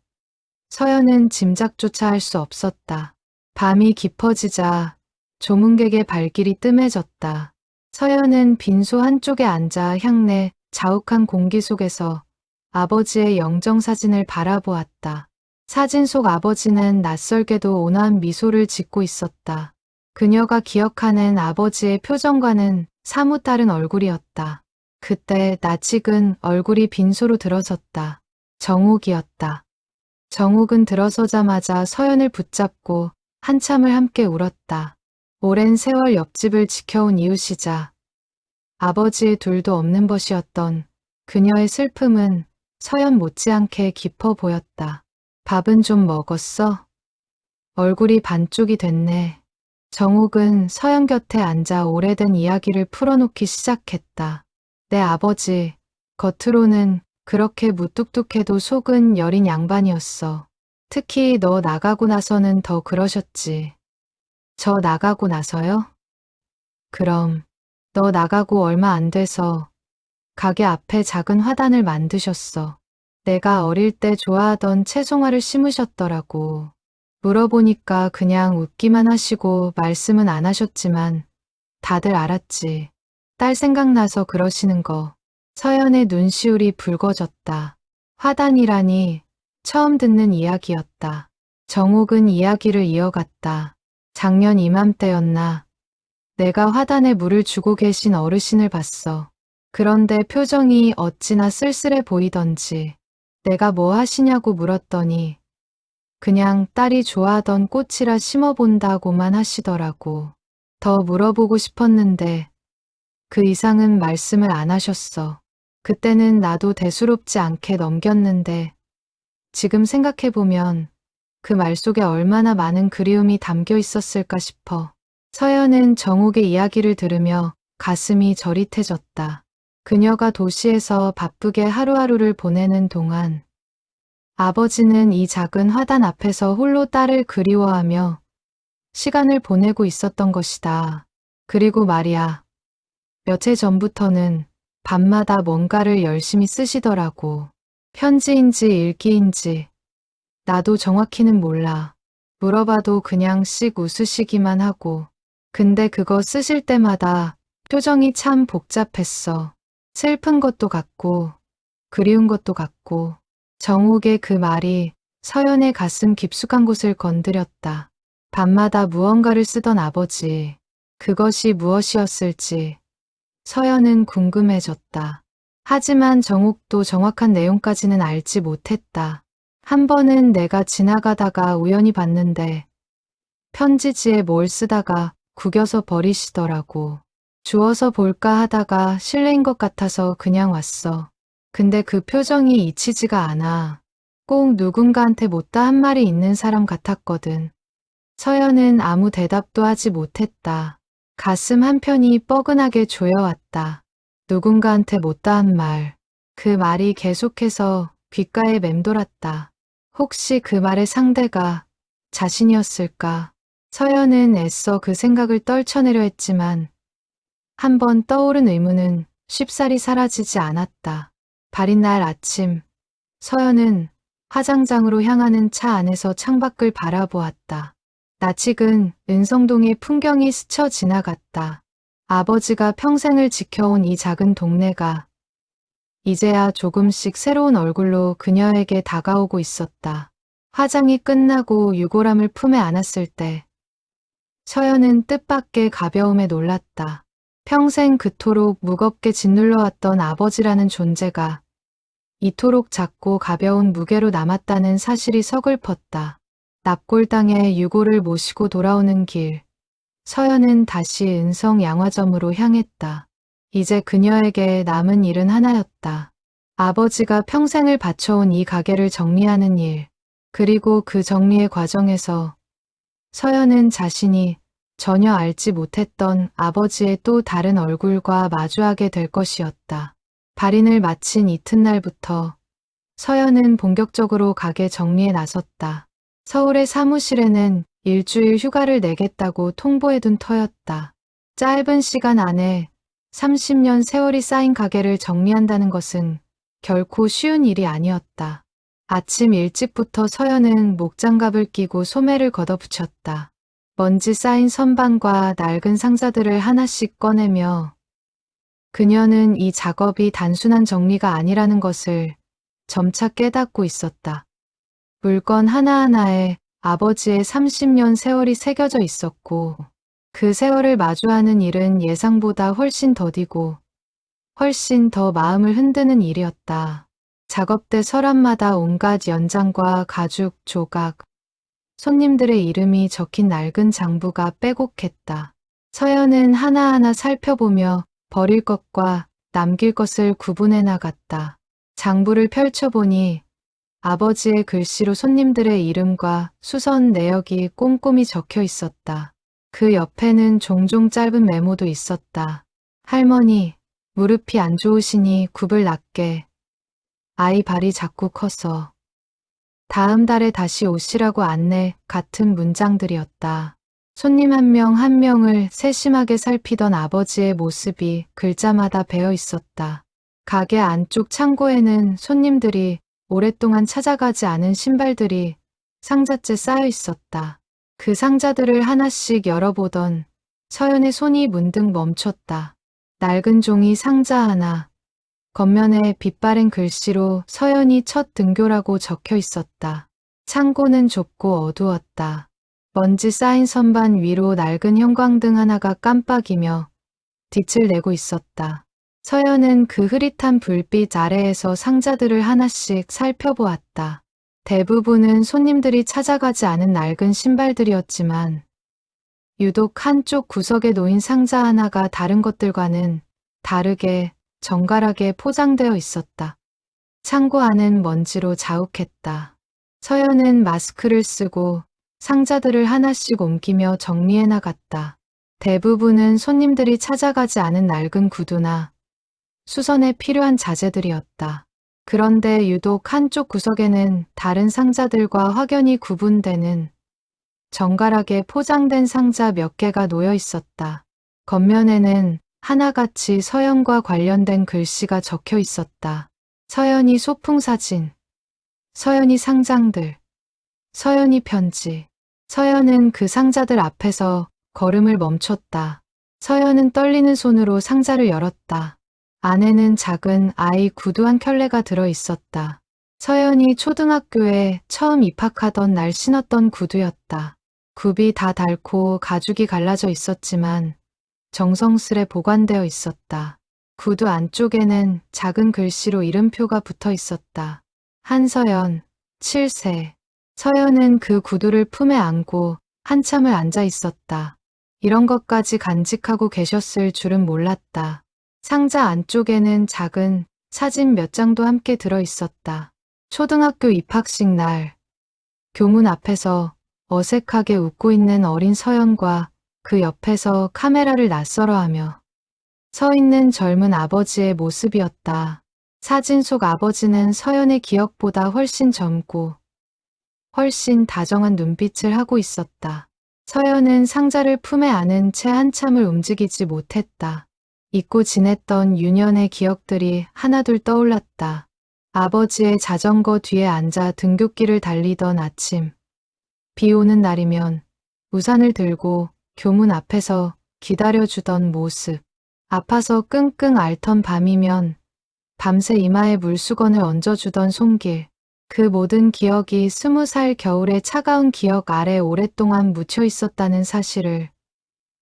서연은 짐작조차 할 수 없었다. 밤이 깊어지자 조문객의 발길이 뜸해졌다. 서연은 빈소 한쪽에 앉아 향내 자욱한 공기 속에서 아버지의 영정사진을 바라보았다. 사진 속 아버지는 낯설게도 온화한 미소를 짓고 있었다. 그녀가 기억하는 아버지의 표정과는 사뭇 다른 얼굴이었다. 그때 낯익은 얼굴이 빈소로 들어섰다. 정옥이었다. 정옥은 들어서자마자 서연을 붙잡고 한참을 함께 울었다. 오랜 세월 옆집을 지켜온 이웃이자 아버지의 둘도 없는 벗이었던 그녀의 슬픔은 서연 못지않게 깊어 보였다. 밥은 좀 먹었어? 얼굴이 반쪽이 됐네. 정옥은 서연 곁에 앉아 오래된 이야기를 풀어놓기 시작했다. 내 아버지, 겉으로는 그렇게 무뚝뚝해도 속은 여린 양반이었어. 특히 너 나가고 나서는 더 그러셨지. 저 나가고 나서요? 그럼 너 나가고 얼마 안 돼서 가게 앞에 작은 화단을 만드셨어. 내가 어릴 때 좋아하던 채송화를 심으셨더라고. 물어보니까 그냥 웃기만 하시고 말씀은 안 하셨지만 다들 알았지. 딸 생각나서 그러시는 거. 서연의 눈시울이 붉어졌다. 화단이라니 처음 듣는 이야기였다. 정옥은 이야기를 이어갔다. 작년 이맘때였나. 내가 화단에 물을 주고 계신 어르신을 봤어. 그런데 표정이 어찌나 쓸쓸해 보이던지 내가 뭐 하시냐고 물었더니 그냥 딸이 좋아하던 꽃이라 심어본다고만 하시더라고. 더 물어보고 싶었는데 그 이상은 말씀을 안 하셨어. 그때는 나도 대수롭지 않게 넘겼는데 지금 생각해보면 그 말 속에 얼마나 많은 그리움이 담겨 있었을까 싶어. 서연은 정옥의 이야기를 들으며 가슴이 저릿해졌다. 그녀가 도시에서 바쁘게 하루하루를 보내는 동안 아버지는 이 작은 화단 앞에서 홀로 딸을 그리워하며 시간을 보내고 있었던 것이다. 그리고 말이야. 며칠 전부터는 밤마다 뭔가를 열심히 쓰시더라고. 편지인지 일기인지 나도 정확히는 몰라. 물어봐도 그냥 씩 웃으시기만 하고. 근데 그거 쓰실 때마다 표정이 참 복잡했어. 슬픈 것도 같고 그리운 것도 같고. 정옥의 그 말이 서연의 가슴 깊숙한 곳을 건드렸다. 밤마다 무언가를 쓰던 아버지. 그것이 무엇이었을지 서연은 궁금해졌다. 하지만 정옥도 정확한 내용까지는 알지 못했다. 한 번은 내가 지나가다가 우연히 봤는데 편지지에 뭘 쓰다가 구겨서 버리시더라고. 주워서 볼까 하다가 실례인 것 같아서 그냥 왔어. 근데 그 표정이 잊히지가 않아. 꼭 누군가한테 못다 한 말이 있는 사람 같았거든. 서연은 아무 대답도 하지 못했다. 가슴 한편이 뻐근하게 조여왔다. 누군가한테 못다 한 말. 그 말이 계속해서 귓가에 맴돌았다. 혹시 그 말의 상대가 자신이었을까? 서연은 애써 그 생각을 떨쳐내려 했지만 한번 떠오른 의문은 쉽사리 사라지지 않았다. 발인 날 아침, 서연은 화장장으로 향하는 차 안에서 창밖을 바라보았다. 낯익은 은성동의 풍경이 스쳐 지나갔다. 아버지가 평생을 지켜온 이 작은 동네가 이제야 조금씩 새로운 얼굴로 그녀에게 다가오고 있었다. 화장이 끝나고 유골함을 품에 안았을 때 서연은 뜻밖의 가벼움에 놀랐다. 평생 그토록 무겁게 짓눌러왔던 아버지라는 존재가 이토록 작고 가벼운 무게로 남았다는 사실이 서글펐다. 납골당에 유골을 모시고 돌아오는 길, 서연은 다시 은성 양화점으로 향했다. 이제 그녀에게 남은 일은 하나였다. 아버지가 평생을 바쳐온 이 가게를 정리하는 일, 그리고 그 정리의 과정에서 서연은 자신이 전혀 알지 못했던 아버지의 또 다른 얼굴과 마주하게 될 것이었다. 발인을 마친 이튿날부터 서연은 본격적으로 가게 정리에 나섰다. 서울의 사무실에는 일주일 휴가를 내겠다고 통보해둔 터였다. 짧은 시간 안에 30년 세월이 쌓인 가게를 정리한다는 것은 결코 쉬운 일이 아니었다. 아침 일찍부터 서연은 목장갑을 끼고 소매를 걷어붙였다. 먼지 쌓인 선반과 낡은 상자들을 하나씩 꺼내며 그녀는 이 작업이 단순한 정리가 아니라는 것을 점차 깨닫고 있었다. 물건 하나하나에 아버지의 30년 세월이 새겨져 있었고 그 세월을 마주하는 일은 예상보다 훨씬 더디고 훨씬 더 마음을 흔드는 일이었다. 작업대 서랍마다 온갖 연장과 가죽, 조각, 손님들의 이름이 적힌 낡은 장부가 빼곡했다. 서연은 하나하나 살펴보며 버릴 것과 남길 것을 구분해 나갔다. 장부를 펼쳐보니 아버지의 글씨로 손님들의 이름과 수선 내역이 꼼꼼히 적혀 있었다. 그 옆에는 종종 짧은 메모도 있었다. 할머니, 무릎이 안 좋으시니 굽을 낮게. 아이 발이 자꾸 커서. 다음 달에 다시 오시라고 안내 같은 문장들이었다. 손님 한 명 한 명을 세심하게 살피던 아버지의 모습이 글자마다 배어 있었다. 가게 안쪽 창고에는 손님들이 오랫동안 찾아가지 않은 신발들이 상자째 쌓여 있었다. 그 상자들을 하나씩 열어보던 서연의 손이 문득 멈췄다. 낡은 종이 상자 하나, 겉면에 빛바랜 글씨로 서연이 첫 등교라고 적혀 있었다. 창고는 좁고 어두웠다. 먼지 쌓인 선반 위로 낡은 형광등 하나가 깜빡이며 빛을 내고 있었다. 서연은 그 흐릿한 불빛 아래에서 상자들을 하나씩 살펴보았다. 대부분은 손님들이 찾아가지 않은 낡은 신발들이었지만 유독 한쪽 구석에 놓인 상자 하나가 다른 것들과는 다르게 정갈하게 포장되어 있었다. 창고 안은 먼지로 자욱했다. 서연은 마스크를 쓰고 상자들을 하나씩 옮기며 정리해 나갔다. 대부분은 손님들이 찾아가지 않은 낡은 구두나 수선에 필요한 자재들이었다. 그런데 유독 한쪽 구석에는 다른 상자들과 확연히 구분되는 정갈하게 포장된 상자 몇 개가 놓여 있었다. 겉면에는 하나같이 서연과 관련된 글씨가 적혀 있었다. 서연이 소풍 사진, 서연이 상장들, 서연이 편지. 서연은 그 상자들 앞에서 걸음을 멈췄다. 서연은 떨리는 손으로 상자를 열었다. 안에는 작은 아이 구두 한 켤레가 들어 있었다. 서연이 초등학교에 처음 입학하던 날 신었던 구두였다. 굽이 다 닳고 가죽이 갈라져 있었지만 정성스레 보관되어 있었다. 구두 안쪽에는 작은 글씨로 이름표가 붙어 있었다. 한서연, 7세. 서연은 그 구두를 품에 안고 한참을 앉아 있었다. 이런 것까지 간직하고 계셨을 줄은 몰랐다. 상자 안쪽에는 작은 사진 몇 장도 함께 들어 있었다. 초등학교 입학식 날, 교문 앞에서 어색하게 웃고 있는 어린 서연과 그 옆에서 카메라를 낯설어하며 서 있는 젊은 아버지의 모습이었다. 사진 속 아버지는 서연의 기억보다 훨씬 젊고 훨씬 다정한 눈빛을 하고 있었다. 서연은 상자를 품에 안은 채 한참을 움직이지 못했다. 잊고 지냈던 유년의 기억들이 하나둘 떠올랐다. 아버지의 자전거 뒤에 앉아 등굣길을 달리던 아침. 비 오는 날이면 우산을 들고 교문 앞에서 기다려주던 모습. 아파서 끙끙 앓던 밤이면 밤새 이마에 물수건을 얹어주던 손길. 그 모든 기억이 20살 겨울의 차가운 기억 아래 오랫동안 묻혀 있었다는 사실을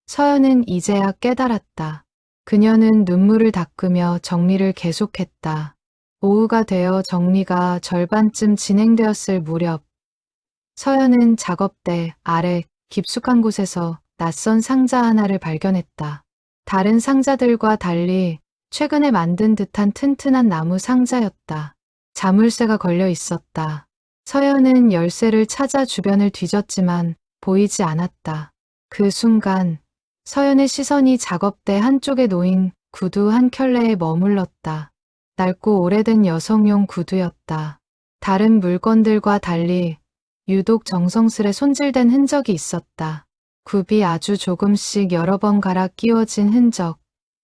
서연은 이제야 깨달았다. 그녀는 눈물을 닦으며 정리를 계속했다. 오후가 되어 정리가 절반쯤 진행되었을 무렵 서연은 작업대 아래 깊숙한 곳에서 낯선 상자 하나를 발견했다. 다른 상자들과 달리 최근에 만든 듯한 튼튼한 나무 상자였다. 자물쇠가 걸려 있었다. 서연은 열쇠를 찾아 주변을 뒤졌지만 보이지 않았다. 그 순간 서연의 시선이 작업대 한쪽에 놓인 구두 한 켤레에 머물렀다. 낡고 오래된 여성용 구두였다. 다른 물건들과 달리 유독 정성스레 손질된 흔적이 있었다. 굽이 아주 조금씩 여러 번 갈아 끼워진 흔적,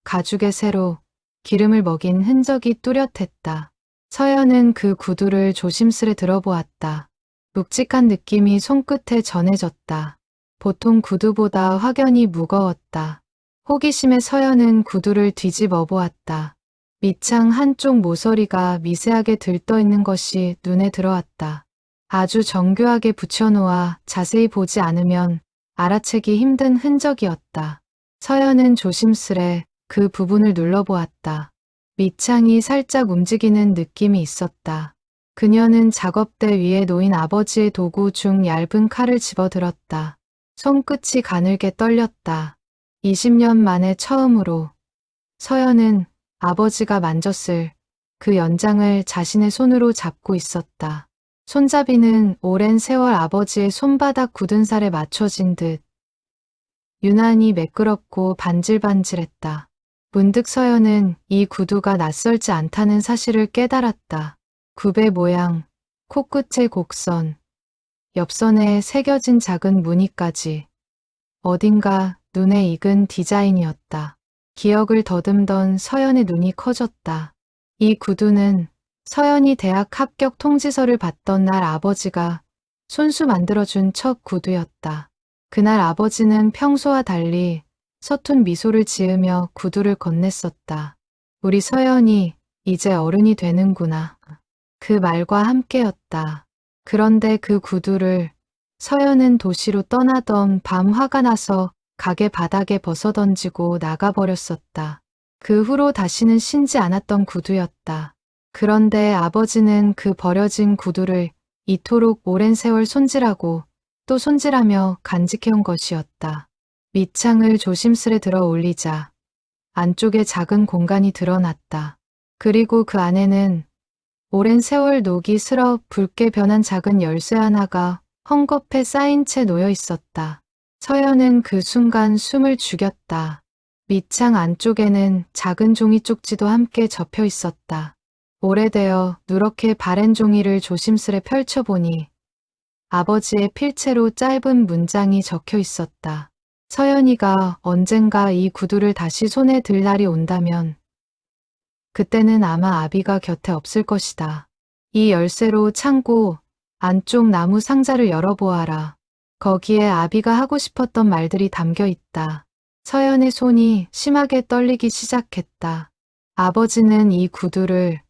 가죽에 새로 기름을 먹인 흔적이 뚜렷했다. 서연은 그 구두를 조심스레 들어보았다. 묵직한 느낌이 손끝에 전해졌다. 보통 구두보다 확연히 무거웠다. 호기심에 서연은 구두를 뒤집어 보았다. 밑창 한쪽 모서리가 미세하게 들떠 있는 것이 눈에 들어왔다. 아주 정교하게 붙여놓아 자세히 보지 않으면 알아채기 힘든 흔적이었다. 서연은 조심스레 그 부분을 눌러보았다. 밑창이 살짝 움직이는 느낌이 있었다. 그녀는 작업대 위에 놓인 아버지의 도구 중 얇은 칼을 집어들었다. 손끝이 가늘게 떨렸다. 20년 만에 처음으로 서연은 아버지가 만졌을 그 연장을 자신의 손으로 잡고 있었다. 손잡이는 오랜 세월 아버지의 손바닥 굳은 살에 맞춰진 듯 유난히 매끄럽고 반질반질했다. 문득 서연은 이 구두가 낯설지 않다는 사실을 깨달았다. 굽의 모양, 코끝의 곡선, 옆선에 새겨진 작은 무늬까지 어딘가 눈에 익은 디자인이었다. 기억을 더듬던 서연의 눈이 커졌다. 이 구두는 서연이 대학 합격 통지서를 받던 날 아버지가 손수 만들어준 첫 구두였다. 그날 아버지는 평소와 달리 서툰 미소를 지으며 구두를 건넸었다. 우리 서연이 이제 어른이 되는구나. 그 말과 함께였다. 그런데 그 구두를 서연은 도시로 떠나던 밤 화가 나서 가게 바닥에 벗어던지고 나가버렸었다. 그 후로 다시는 신지 않았던 구두였다. 그런데 아버지는 그 버려진 구두를 이토록 오랜 세월 손질하고 또 손질하며 간직해온 것이었다. 밑창을 조심스레 들어 올리자 안쪽에 작은 공간이 드러났다. 그리고 그 안에는 오랜 세월 녹이 슬어 붉게 변한 작은 열쇠 하나가 헝겊에 쌓인 채 놓여 있었다. 서연은 그 순간 숨을 죽였다. 밑창 안쪽에는 작은 종이 쪽지도 함께 접혀 있었다. 오래되어 누렇게 바랜 종이를 조심스레 펼쳐보니 아버지의 필체로 짧은 문장이 적혀 있었다. 서연이가 언젠가 이 구두를 다시 손에 들 날이 온다면 그때는 아마 아비가 곁에 없을 것이다. 이 열쇠로 창고 안쪽 나무 상자를 열어보아라. 거기에 아비가 하고 싶었던 말들이 담겨 있다. 서연의 손이 심하게 떨리기 시작했다. 아버지는 이 구두를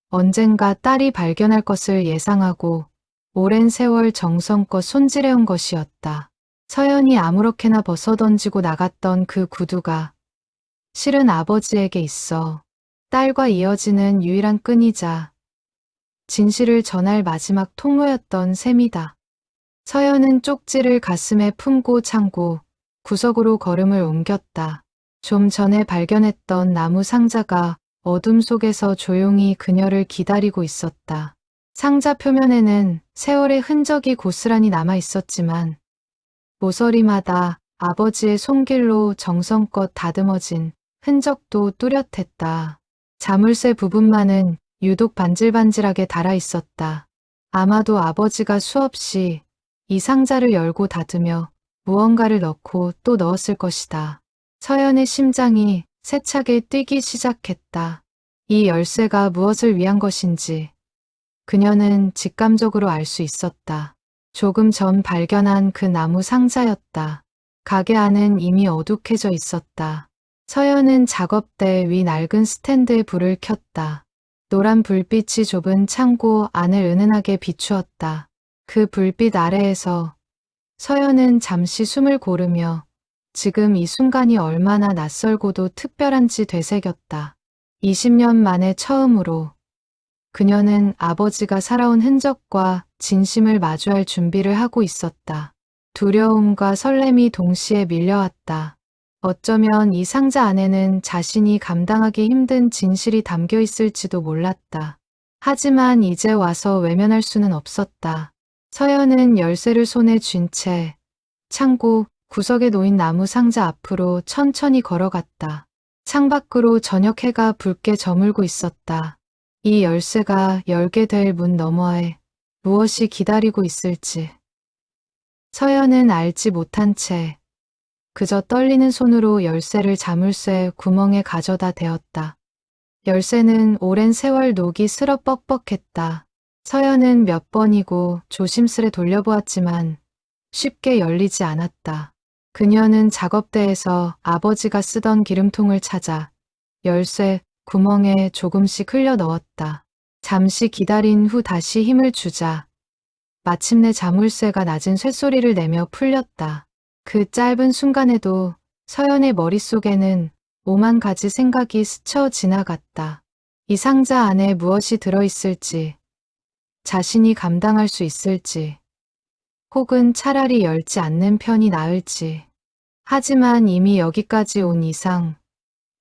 언젠가 딸이 발견할 것을 예상하고 오랜 세월 정성껏 손질해온 것이었다. 서연이 아무렇게나 벗어던지고 나갔던 그 구두가 실은 아버지에게 있어 딸과 이어지는 유일한 끈이자 진실을 전할 마지막 통로였던 셈이다. 서연은 쪽지를 가슴에 품고 창고 구석으로 걸음을 옮겼다. 좀 전에 발견했던 나무 상자가 어둠 속에서 조용히 그녀를 기다리고 있었다. 상자 표면에는 세월의 흔적이 고스란히 남아 있었지만 모서리마다 아버지의 손길로 정성껏 다듬어진 흔적도 뚜렷했다. 자물쇠 부분만은 유독 반질반질하게 달아 있었다. 아마도 아버지가 수없이 이 상자를 열고 닫으며 무언가를 넣고 또 넣었을 것이다. 서연의 심장이 세차게 뛰기 시작했다. 이 열쇠가 무엇을 위한 것인지 그녀는 직감적으로 알 수 있었다. 조금 전 발견한 그 나무 상자였다. 가게 안은 이미 어둑해져 있었다. 서연은 작업대 위 낡은 스탠드에 불을 켰다. 노란 불빛이 좁은 창고 안을 은은하게 비추었다. 그 불빛 아래에서 서연은 잠시 숨을 고르며 지금 이 순간이 얼마나 낯설고도 특별한지 되새겼다. 20년 만에 처음으로 그녀는 아버지가 살아온 흔적과 진심을 마주할 준비를 하고 있었다. 두려움과 설렘이 동시에 밀려왔다. 어쩌면 이 상자 안에는 자신이 감당하기 힘든 진실이 담겨 있을지도 몰랐다. 하지만 이제 와서 외면할 수는 없었다. 서연은 열쇠를 손에 쥔 채 창고 구석에 놓인 나무 상자 앞으로 천천히 걸어갔다. 창밖으로 저녁 해가 붉게 저물고 있었다. 이 열쇠가 열게 될 문 너머에 무엇이 기다리고 있을지 서연은 알지 못한 채 그저 떨리는 손으로 열쇠를 자물쇠 구멍에 가져다 대었다. 열쇠는 오랜 세월 녹이 슬어 뻑뻑했다. 서연은 몇 번이고 조심스레 돌려보았지만 쉽게 열리지 않았다. 그녀는 작업대에서 아버지가 쓰던 기름통을 찾아 열쇠 구멍에 조금씩 흘려 넣었다. 잠시 기다린 후 다시 힘을 주자 마침내 자물쇠가 낮은 쇳소리를 내며 풀렸다. 그 짧은 순간에도 서연의 머릿속에는 오만 가지 생각이 스쳐 지나갔다. 이 상자 안에 무엇이 들어있을지, 자신이 감당할 수 있을지, 혹은 차라리 열지 않는 편이 나을지. 하지만 이미 여기까지 온 이상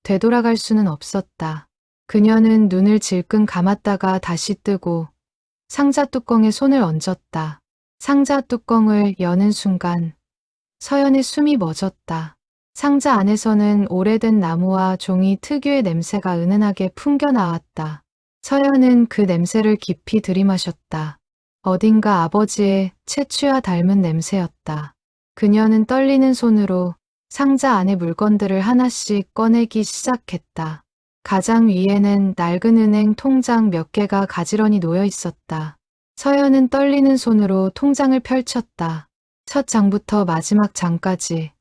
되돌아갈 수는 없었다. 그녀는 눈을 질끈 감았다가 다시 뜨고 상자 뚜껑에 손을 얹었다. 상자 뚜껑을 여는 순간 서연의 숨이 멎었다. 상자 안에서는 오래된 나무와 종이 특유의 냄새가 은은하게 풍겨 나왔다. 서연은 그 냄새를 깊이 들이마셨다. 어딘가 아버지의 채취와 닮은 냄새였다. 그녀는 떨리는 손으로 상자 안의 물건들을 하나씩 꺼내기 시작했다. 가장 위에는 낡은 은행 통장 몇 개가 가지런히 놓여 있었다. 서연은 떨리는 손으로 통장을 펼쳤다. 첫 장부터 마지막 장까지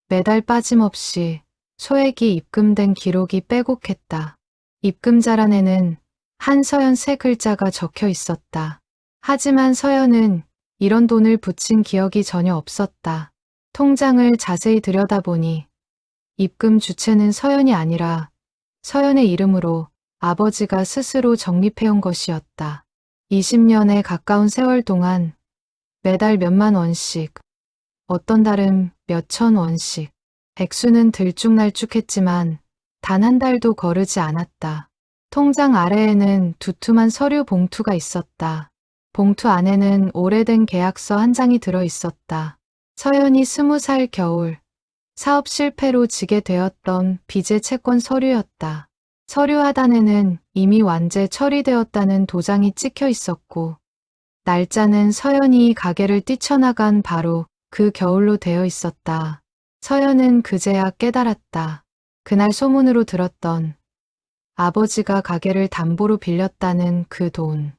매달 빠짐없이 소액이 입금된 기록이 빼곡했다. 입금자란에는 한서연 세 글자가 적혀 있었다. 하지만 서연은 이런 돈을 붙인 기억이 전혀 없었다. 통장을 자세히 들여다보니 입금 주체는 서연이 아니라 서연의 이름으로 아버지가 스스로 적립해온 것이었다. 20년에 가까운 세월 동안 매달 몇만 원씩, 어떤 달은 몇천 원씩. 액수는 들쭉날쭉했지만 단 한 달도 거르지 않았다. 통장 아래에는 두툼한 서류 봉투가 있었다. 봉투 안에는 오래된 계약서 한 장이 들어 있었다. 서연이 20살 겨울, 사업 실패로 지게 되었던 빚의 채권 서류였다. 서류 하단에는 이미 완제 처리되었다는 도장이 찍혀 있었고, 날짜는 서연이 가게를 뛰쳐나간 바로 그 겨울로 되어 있었다. 서연은 그제야 깨달았다. 그날 소문으로 들었던 아버지가 가게를 담보로 빌렸다는 그 돈.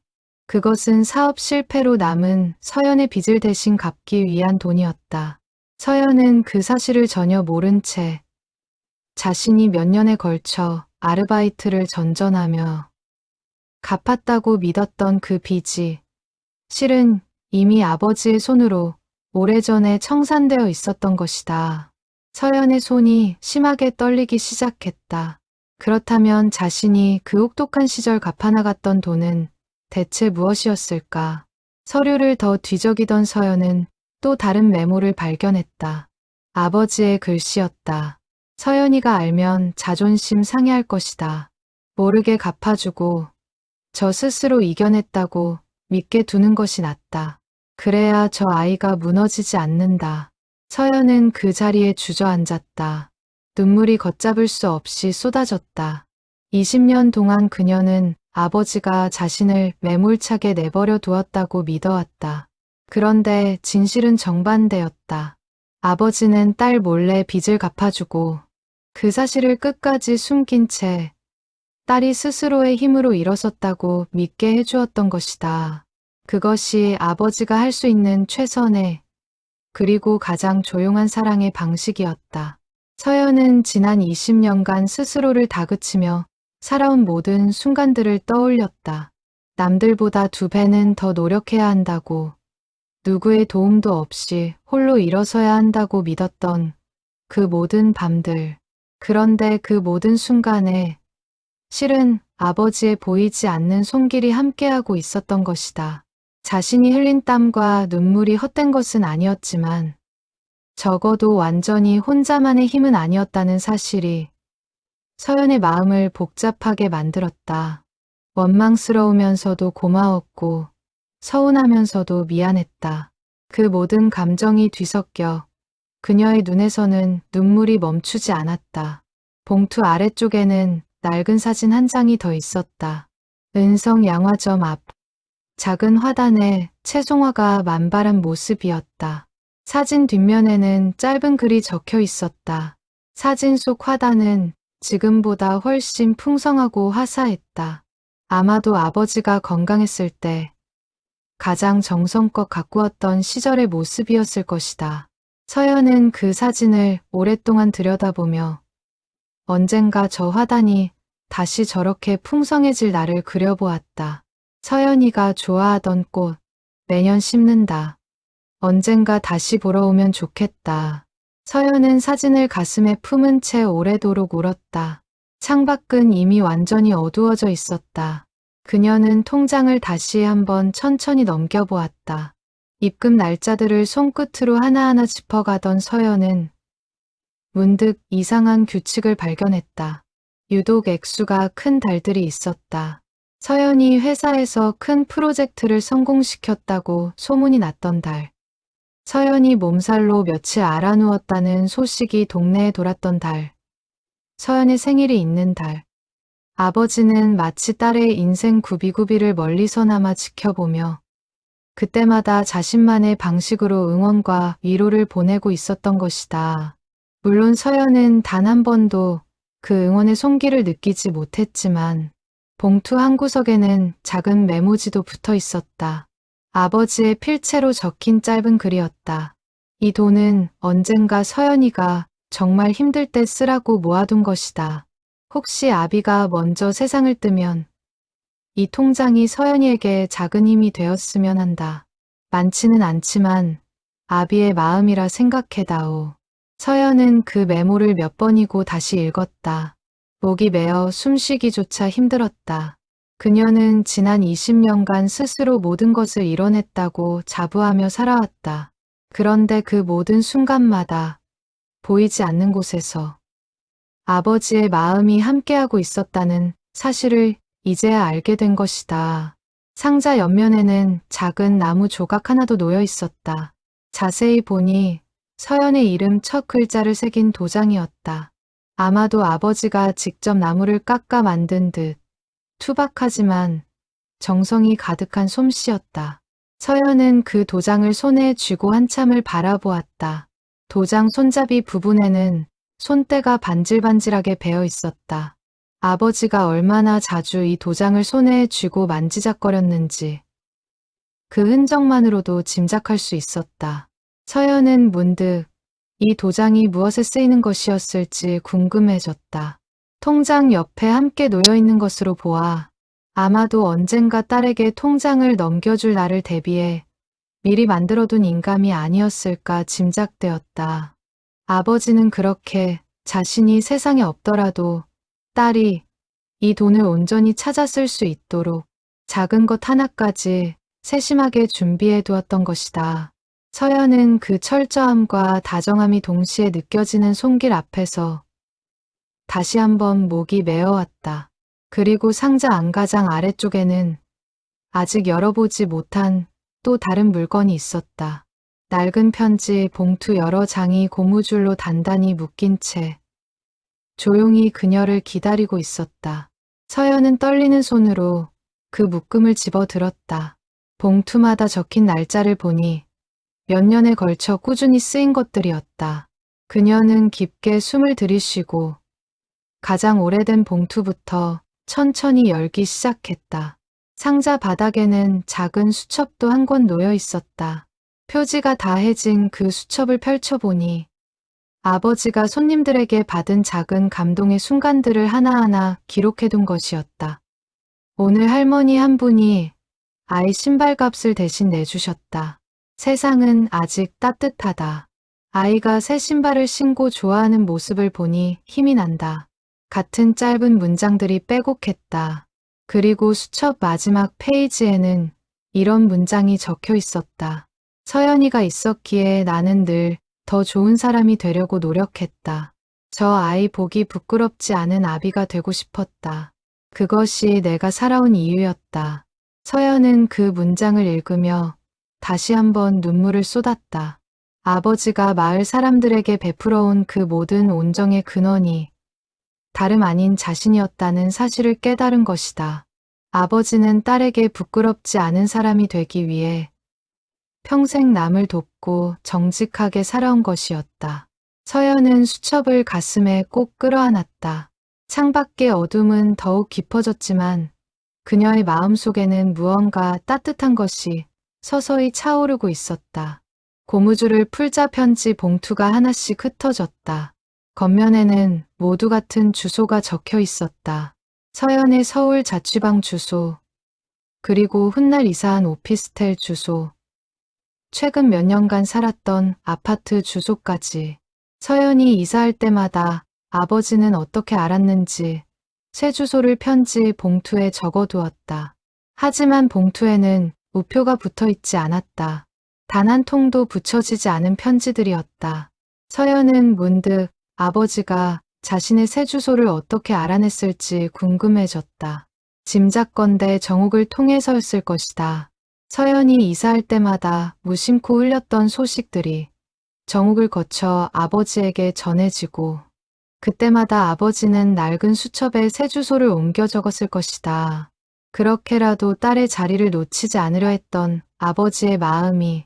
그것은 사업 실패로 남은 서연의 빚을 대신 갚기 위한 돈이었다. 서연은 그 사실을 전혀 모른 채 자신이 몇 년에 걸쳐 아르바이트를 전전하며 갚았다고 믿었던 그 빚이 실은 이미 아버지의 손으로 오래전에 청산되어 있었던 것이다. 서연의 손이 심하게 떨리기 시작했다. 그렇다면 자신이 그 혹독한 시절 갚아나갔던 돈은 대체 무엇이었을까? 서류를 더 뒤적이던 서연은 또 다른 메모를 발견했다. 아버지의 글씨였다. 서연이가 알면 자존심 상해할 것이다. 모르게 갚아주고 저 스스로 이겨냈다고 믿게 두는 것이 낫다. 그래야 저 아이가 무너지지 않는다. 서연은 그 자리에 주저앉았다. 눈물이 걷잡을 수 없이 쏟아졌다. 20년 동안 그녀는 아버지가 자신을 매몰차게 내버려 두었다고 믿어왔다. 그런데 진실은 정반대였다. 아버지는 딸 몰래 빚을 갚아주고 그 사실을 끝까지 숨긴 채 딸이 스스로의 힘으로 일어섰다고 믿게 해주었던 것이다. 그것이 아버지가 할 수 있는 최선의 그리고 가장 조용한 사랑의 방식이었다. 서연은 지난 20년간 스스로를 다그치며 살아온 모든 순간들을 떠올렸다. 남들보다 2배는 더 노력해야 한다고, 누구의 도움도 없이 홀로 일어서야 한다고 믿었던 그 모든 밤들. 그런데 그 모든 순간에 실은 아버지의 보이지 않는 손길이 함께하고 있었던 것이다. 자신이 흘린 땀과 눈물이 헛된 것은 아니었지만 적어도 완전히 혼자만의 힘은 아니었다는 사실이 서연의 마음을 복잡하게 만들었다. 원망스러우면서도 고마웠고 서운하면서도 미안했다. 그 모든 감정이 뒤섞여 그녀의 눈에서는 눈물이 멈추지 않았다. 봉투 아래쪽에는 낡은 사진 한 장이 더 있었다. 은성 양화점 앞 작은 화단에 채송화가 만발한 모습이었다. 사진 뒷면에는 짧은 글이 적혀 있었다. 사진 속 화단은 지금보다 훨씬 풍성하고 화사했다. 아마도 아버지가 건강했을 때 가장 정성껏 가꾸었던 시절의 모습이었을 것이다. 서연은 그 사진을 오랫동안 들여다보며 언젠가 저 화단이 다시 저렇게 풍성해질 날을 그려보았다. 서연이가 좋아하던 꽃, 매년 심는다. 언젠가 다시 보러 오면 좋겠다. 서연은 사진을 가슴에 품은 채 오래도록 울었다. 창밖은 이미 완전히 어두워져 있었다. 그녀는 통장을 다시 한번 천천히 넘겨보았다. 입금 날짜들을 손끝으로 하나하나 짚어가던 서연은 문득 이상한 규칙을 발견했다. 유독 액수가 큰 달들이 있었다. 서연이 회사에서 큰 프로젝트를 성공시켰다고 소문이 났던 달. 서연이 몸살로 며칠 알아누웠다는 소식이 동네에 돌았던 달. 서연의 생일이 있는 달. 아버지는 마치 딸의 인생 구비구비를 멀리서나마 지켜보며 그때마다 자신만의 방식으로 응원과 위로를 보내고 있었던 것이다. 물론 서연은 단 한 번도 그 응원의 손길을 느끼지 못했지만 봉투 한 구석에는 작은 메모지도 붙어 있었다. 아버지의 필체로 적힌 짧은 글이었다. 이 돈은 언젠가 서연이가 정말 힘들 때 쓰라고 모아둔 것이다. 혹시 아비가 먼저 세상을 뜨면 이 통장이 서연이에게 작은 힘이 되었으면 한다. 많지는 않지만 아비의 마음이라 생각해다오. 서연은 그 메모를 몇 번이고 다시 읽었다. 목이 메어 숨쉬기조차 힘들었다. 그녀는 지난 20년간 스스로 모든 것을 이뤄냈다고 자부하며 살아왔다. 그런데 그 모든 순간마다 보이지 않는 곳에서 아버지의 마음이 함께하고 있었다는 사실을 이제야 알게 된 것이다. 상자 옆면에는 작은 나무 조각 하나도 놓여 있었다. 자세히 보니 서연의 이름 첫 글자를 새긴 도장이었다. 아마도 아버지가 직접 나무를 깎아 만든 듯 투박하지만 정성이 가득한 솜씨였다. 서연은 그 도장을 손에 쥐고 한참을 바라보았다. 도장 손잡이 부분에는 손때가 반질반질하게 베어 있었다. 아버지가 얼마나 자주 이 도장을 손에 쥐고 만지작거렸는지 그 흔적만으로도 짐작할 수 있었다. 서연은 문득 이 도장이 무엇에 쓰이는 것이었을지 궁금해졌다. 통장 옆에 함께 놓여 있는 것으로 보아 아마도 언젠가 딸에게 통장을 넘겨줄 날을 대비해 미리 만들어둔 인감이 아니었을까 짐작되었다. 아버지는 그렇게 자신이 세상에 없더라도 딸이 이 돈을 온전히 찾아 쓸 수 있도록 작은 것 하나까지 세심하게 준비해 두었던 것이다. 서연은 그 철저함과 다정함이 동시에 느껴지는 손길 앞에서 다시 한번 목이 메어왔다. 그리고 상자 안가장 아래쪽에는 아직 열어보지 못한 또 다른 물건이 있었다. 낡은 편지, 봉투 여러 장이 고무줄로 단단히 묶인 채 조용히 그녀를 기다리고 있었다. 서연은 떨리는 손으로 그 묶음을 집어들었다. 봉투마다 적힌 날짜를 보니 몇 년에 걸쳐 꾸준히 쓰인 것들이었다. 그녀는 깊게 숨을 들이쉬고 가장 오래된 봉투부터 천천히 열기 시작했다. 상자 바닥에는 작은 수첩도 한 권 놓여 있었다. 표지가 다 해진 그 수첩을 펼쳐보니 아버지가 손님들에게 받은 작은 감동의 순간들을 하나하나 기록해둔 것이었다. 오늘 할머니 한 분이 아이 신발값을 대신 내주셨다. 세상은 아직 따뜻하다. 아이가 새 신발을 신고 좋아하는 모습을 보니 힘이 난다. 같은 짧은 문장들이 빼곡했다. 그리고 수첩 마지막 페이지에는 이런 문장이 적혀 있었다. 서연이가 있었기에 나는 늘 더 좋은 사람이 되려고 노력했다. 저 아이 보기 부끄럽지 않은 아비가 되고 싶었다. 그것이 내가 살아온 이유였다. 서연은 그 문장을 읽으며 다시 한번 눈물을 쏟았다. 아버지가 마을 사람들에게 베풀어온 그 모든 온정의 근원이 다름 아닌 자신이었다는 사실을 깨달은 것이다. 아버지는 딸에게 부끄럽지 않은 사람이 되기 위해 평생 남을 돕고 정직하게 살아온 것이었다. 서연은 수첩을 가슴에 꼭 끌어안았다. 창밖의 어둠은 더욱 깊어졌지만 그녀의 마음속에는 무언가 따뜻한 것이 서서히 차오르고 있었다. 고무줄을 풀자 편지 봉투가 하나씩 흩어졌다. 겉면에는 모두 같은 주소가 적혀 있었다. 서연의 서울 자취방 주소, 그리고 훗날 이사한 오피스텔 주소, 최근 몇 년간 살았던 아파트 주소까지. 서연이 이사할 때마다 아버지는 어떻게 알았는지 새 주소를 편지 봉투에 적어두었다. 하지만 봉투에는 우표가 붙어 있지 않았다. 단 한 통도 붙여지지 않은 편지들이었다. 서연은 문득 아버지가 자신의 새 주소를 어떻게 알아냈을지 궁금해졌다. 짐작건대 정옥을 통해서였을 것이다. 서연이 이사할 때마다 무심코 흘렸던 소식들이 정옥을 거쳐 아버지에게 전해지고 그때마다 아버지는 낡은 수첩에 새 주소를 옮겨 적었을 것이다. 그렇게라도 딸의 자리를 놓치지 않으려 했던 아버지의 마음이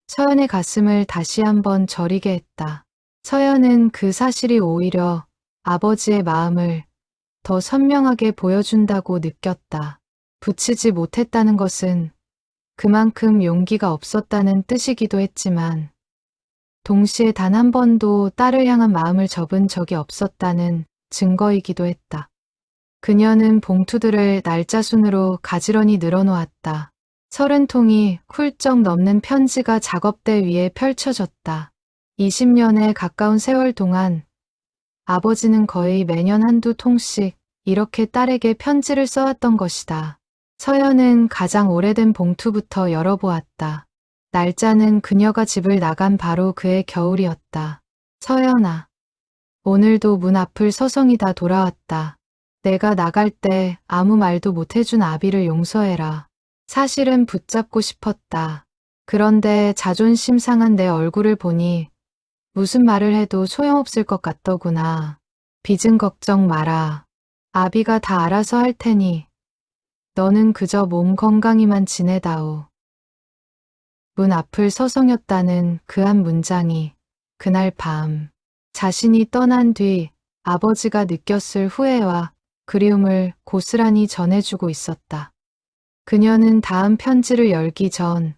서연의 가슴을 다시 한번 저리게 했다. 서연은 그 사실이 오히려 아버지의 마음을 더 선명하게 보여준다고 느꼈다. 붙이지 못했다는 것은 그만큼 용기가 없었다는 뜻이기도 했지만 동시에 단 한 번도 딸을 향한 마음을 접은 적이 없었다는 증거이기도 했다. 그녀는 봉투들을 날짜 순으로 가지런히 늘어놓았다. 30통이 훌쩍 넘는 편지가 작업대 위에 펼쳐졌다. 20년에 가까운 세월 동안 아버지는 거의 매년 한두 통씩 이렇게 딸에게 편지를 써왔던 것이다. 서연은 가장 오래된 봉투부터 열어보았다. 날짜는 그녀가 집을 나간 바로 그해 겨울이었다. 서연아, 오늘도 문 앞을 서성이다 돌아왔다. 내가 나갈 때 아무 말도 못 해준 아비를 용서해라. 사실은 붙잡고 싶었다. 그런데 자존심 상한 내 얼굴을 보니 무슨 말을 해도 소용없을 것 같더구나. 빚은 걱정 마라. 아비가 다 알아서 할 테니 너는 그저 몸 건강히만 지내다오. 문 앞을 서성였다는 그 한 문장이 그날 밤 자신이 떠난 뒤 아버지가 느꼈을 후회와 그리움을 고스란히 전해주고 있었다. 그녀는 다음 편지를 열기 전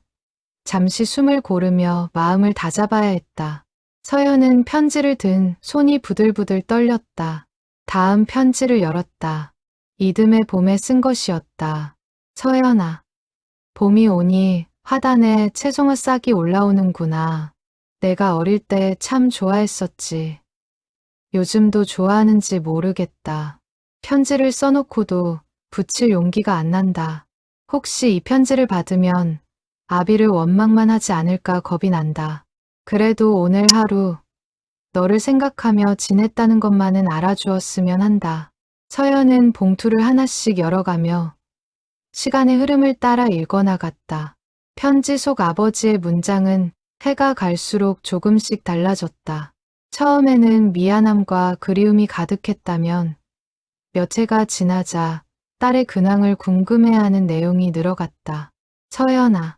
잠시 숨을 고르며 마음을 다잡아야 했다. 서연은 편지를 든 손이 부들부들 떨렸다. 다음 편지를 열었다. 이듬해 봄에 쓴 것이었다. 서연아, 봄이 오니 화단에 채송화 싹이 올라오는구나. 내가 어릴 때 참 좋아했었지. 요즘도 좋아하는지 모르겠다. 편지를 써놓고도 붙일 용기가 안 난다. 혹시 이 편지를 받으면 아비를 원망만 하지 않을까 겁이 난다. 그래도 오늘 하루 너를 생각하며 지냈다는 것만은 알아주었으면 한다. 서연은 봉투를 하나씩 열어가며 시간의 흐름을 따라 읽어나갔다. 편지 속 아버지의 문장은 해가 갈수록 조금씩 달라졌다. 처음에는 미안함과 그리움이 가득했다면 몇 해가 지나자 딸의 근황을 궁금해하는 내용이 늘어갔다. 서연아,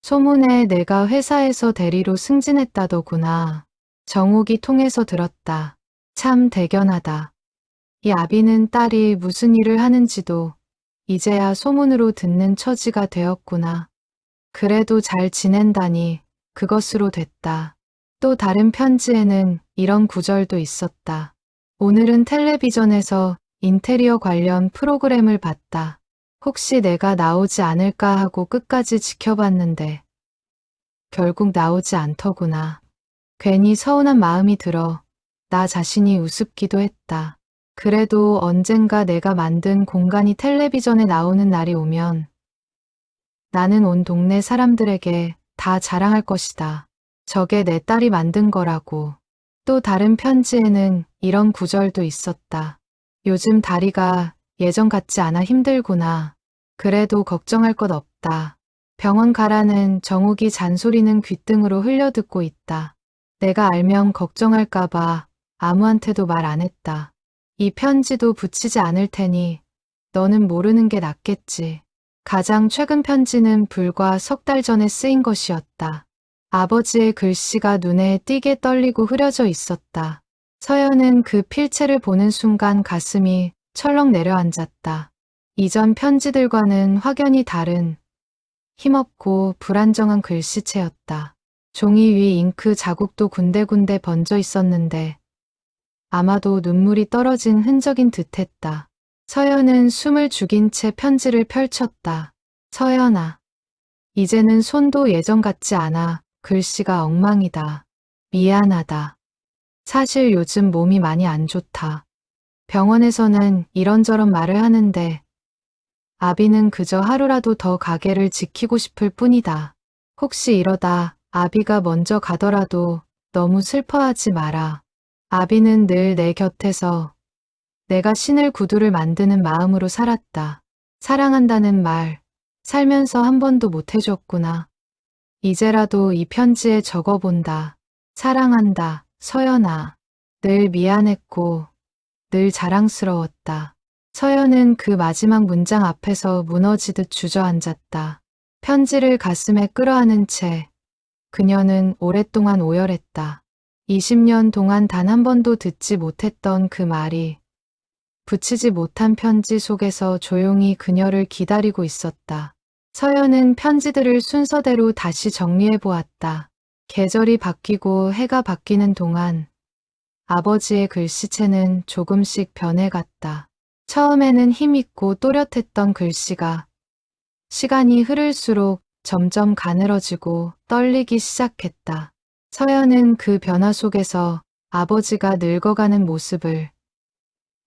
소문에 내가 회사에서 대리로 승진했다더구나. 정옥이 통해서 들었다. 참 대견하다. 이 아비는 딸이 무슨 일을 하는지도 이제야 소문으로 듣는 처지가 되었구나. 그래도 잘 지낸다니 그것으로 됐다. 또 다른 편지에는 이런 구절도 있었다. 오늘은 텔레비전에서 인테리어 관련 프로그램을 봤다. 혹시 내가 나오지 않을까 하고 끝까지 지켜봤는데 결국 나오지 않더구나. 괜히 서운한 마음이 들어 나 자신이 우습기도 했다. 그래도 언젠가 내가 만든 공간이 텔레비전에 나오는 날이 오면 나는 온 동네 사람들에게 다 자랑할 것이다. 저게 내 딸이 만든 거라고. 또 다른 편지에는 이런 구절도 있었다. 요즘 다리가 예전 같지 않아 힘들구나. 그래도 걱정할 것 없다. 병원 가라는 정욱이 잔소리는 귓등으로 흘려듣고 있다. 내가 알면 걱정할까봐 아무한테도 말 안 했다. 이 편지도 붙이지 않을 테니 너는 모르는 게 낫겠지. 가장 최근 편지는 불과 석 달 전에 쓰인 것이었다. 아버지의 글씨가 눈에 띄게 떨리고 흐려져 있었다. 서연은 그 필체를 보는 순간 가슴이 철렁 내려앉았다. 이전 편지들과는 확연히 다른 힘없고 불안정한 글씨체였다. 종이 위 잉크 자국도 군데군데 번져 있었는데 아마도 눈물이 떨어진 흔적인 듯했다. 서연은 숨을 죽인 채 편지를 펼쳤다. 서연아, 이제는 손도 예전 같지 않아. 글씨가 엉망이다. 미안하다. 사실 요즘 몸이 많이 안 좋다. 병원에서는 이런저런 말을 하는데 아비는 그저 하루라도 더 가게를 지키고 싶을 뿐이다. 혹시 이러다 아비가 먼저 가더라도 너무 슬퍼하지 마라. 아비는 늘 내 곁에서 내가 신을 구두를 만드는 마음으로 살았다. 사랑한다는 말 살면서 한 번도 못 해줬구나. 이제라도 이 편지에 적어본다. 사랑한다, 서연아. 늘 미안했고 늘 자랑스러웠다. 서연은 그 마지막 문장 앞에서 무너지듯 주저앉았다. 편지를 가슴에 끌어안은 채 그녀는 오랫동안 오열했다. 20년 동안 단 한 번도 듣지 못했던 그 말이 붙이지 못한 편지 속에서 조용히 그녀를 기다리고 있었다. 서연은 편지들을 순서대로 다시 정리해 보았다. 계절이 바뀌고 해가 바뀌는 동안 아버지의 글씨체는 조금씩 변해갔다. 처음에는 힘있고 또렷했던 글씨가 시간이 흐를수록 점점 가늘어지고 떨리기 시작했다. 서연은 그 변화 속에서 아버지가 늙어가는 모습을,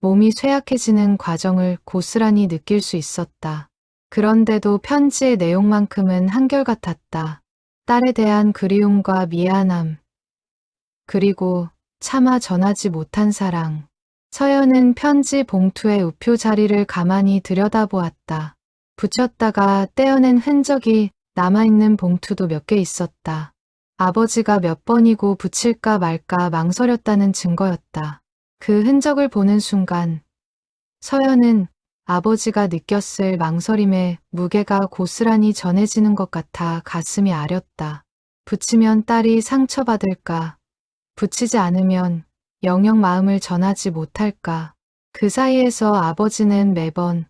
몸이 쇠약해지는 과정을 고스란히 느낄 수 있었다. 그런데도 편지의 내용만큼은 한결같았다. 딸에 대한 그리움과 미안함, 그리고 차마 전하지 못한 사랑. 서연은 편지 봉투의 우표 자리를 가만히 들여다보았다. 붙였다가 떼어낸 흔적이 남아있는 봉투도 몇 개 있었다. 아버지가 몇 번이고 붙일까 말까 망설였다는 증거였다. 그 흔적을 보는 순간 서연은 아버지가 느꼈을 망설임의 무게가 고스란히 전해지는 것 같아 가슴이 아렸다. 붙이면 딸이 상처받을까? 붙이지 않으면 영영 마음을 전하지 못할까? 그 사이에서 아버지는 매번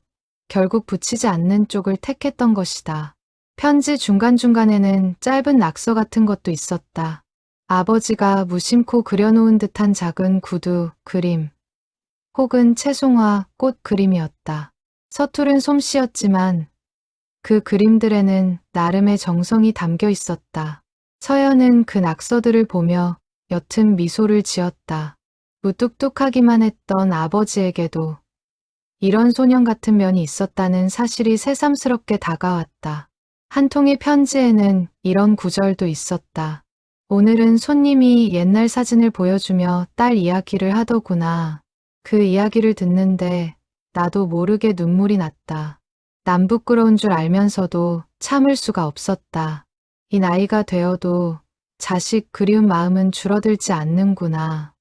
결국 붙이지 않는 쪽을 택했던 것이다. 편지 중간중간에는 짧은 낙서 같은 것도 있었다. 아버지가 무심코 그려놓은 듯한 작은 구두, 그림, 혹은 채송화, 꽃 그림이었다. 서투른 솜씨였지만 그 그림들에는 나름의 정성이 담겨 있었다. 서연은 그 낙서들을 보며 옅은 미소를 지었다. 무뚝뚝하기만 했던 아버지에게도 이런 소년 같은 면이 있었다는 사실이 새삼스럽게 다가왔다. 한 통의 편지에는 이런 구절도 있었다. 오늘은 손님이 옛날 사진을 보여주며 딸 이야기를 하더구나. 그 이야기를 듣는데 나도 모르게 눈물이 났다. 남 부끄러운 줄 알면서도 참을 수가 없었다. 이 나이가 되어도 자식 그리운 마음은 줄어들지 않는구나.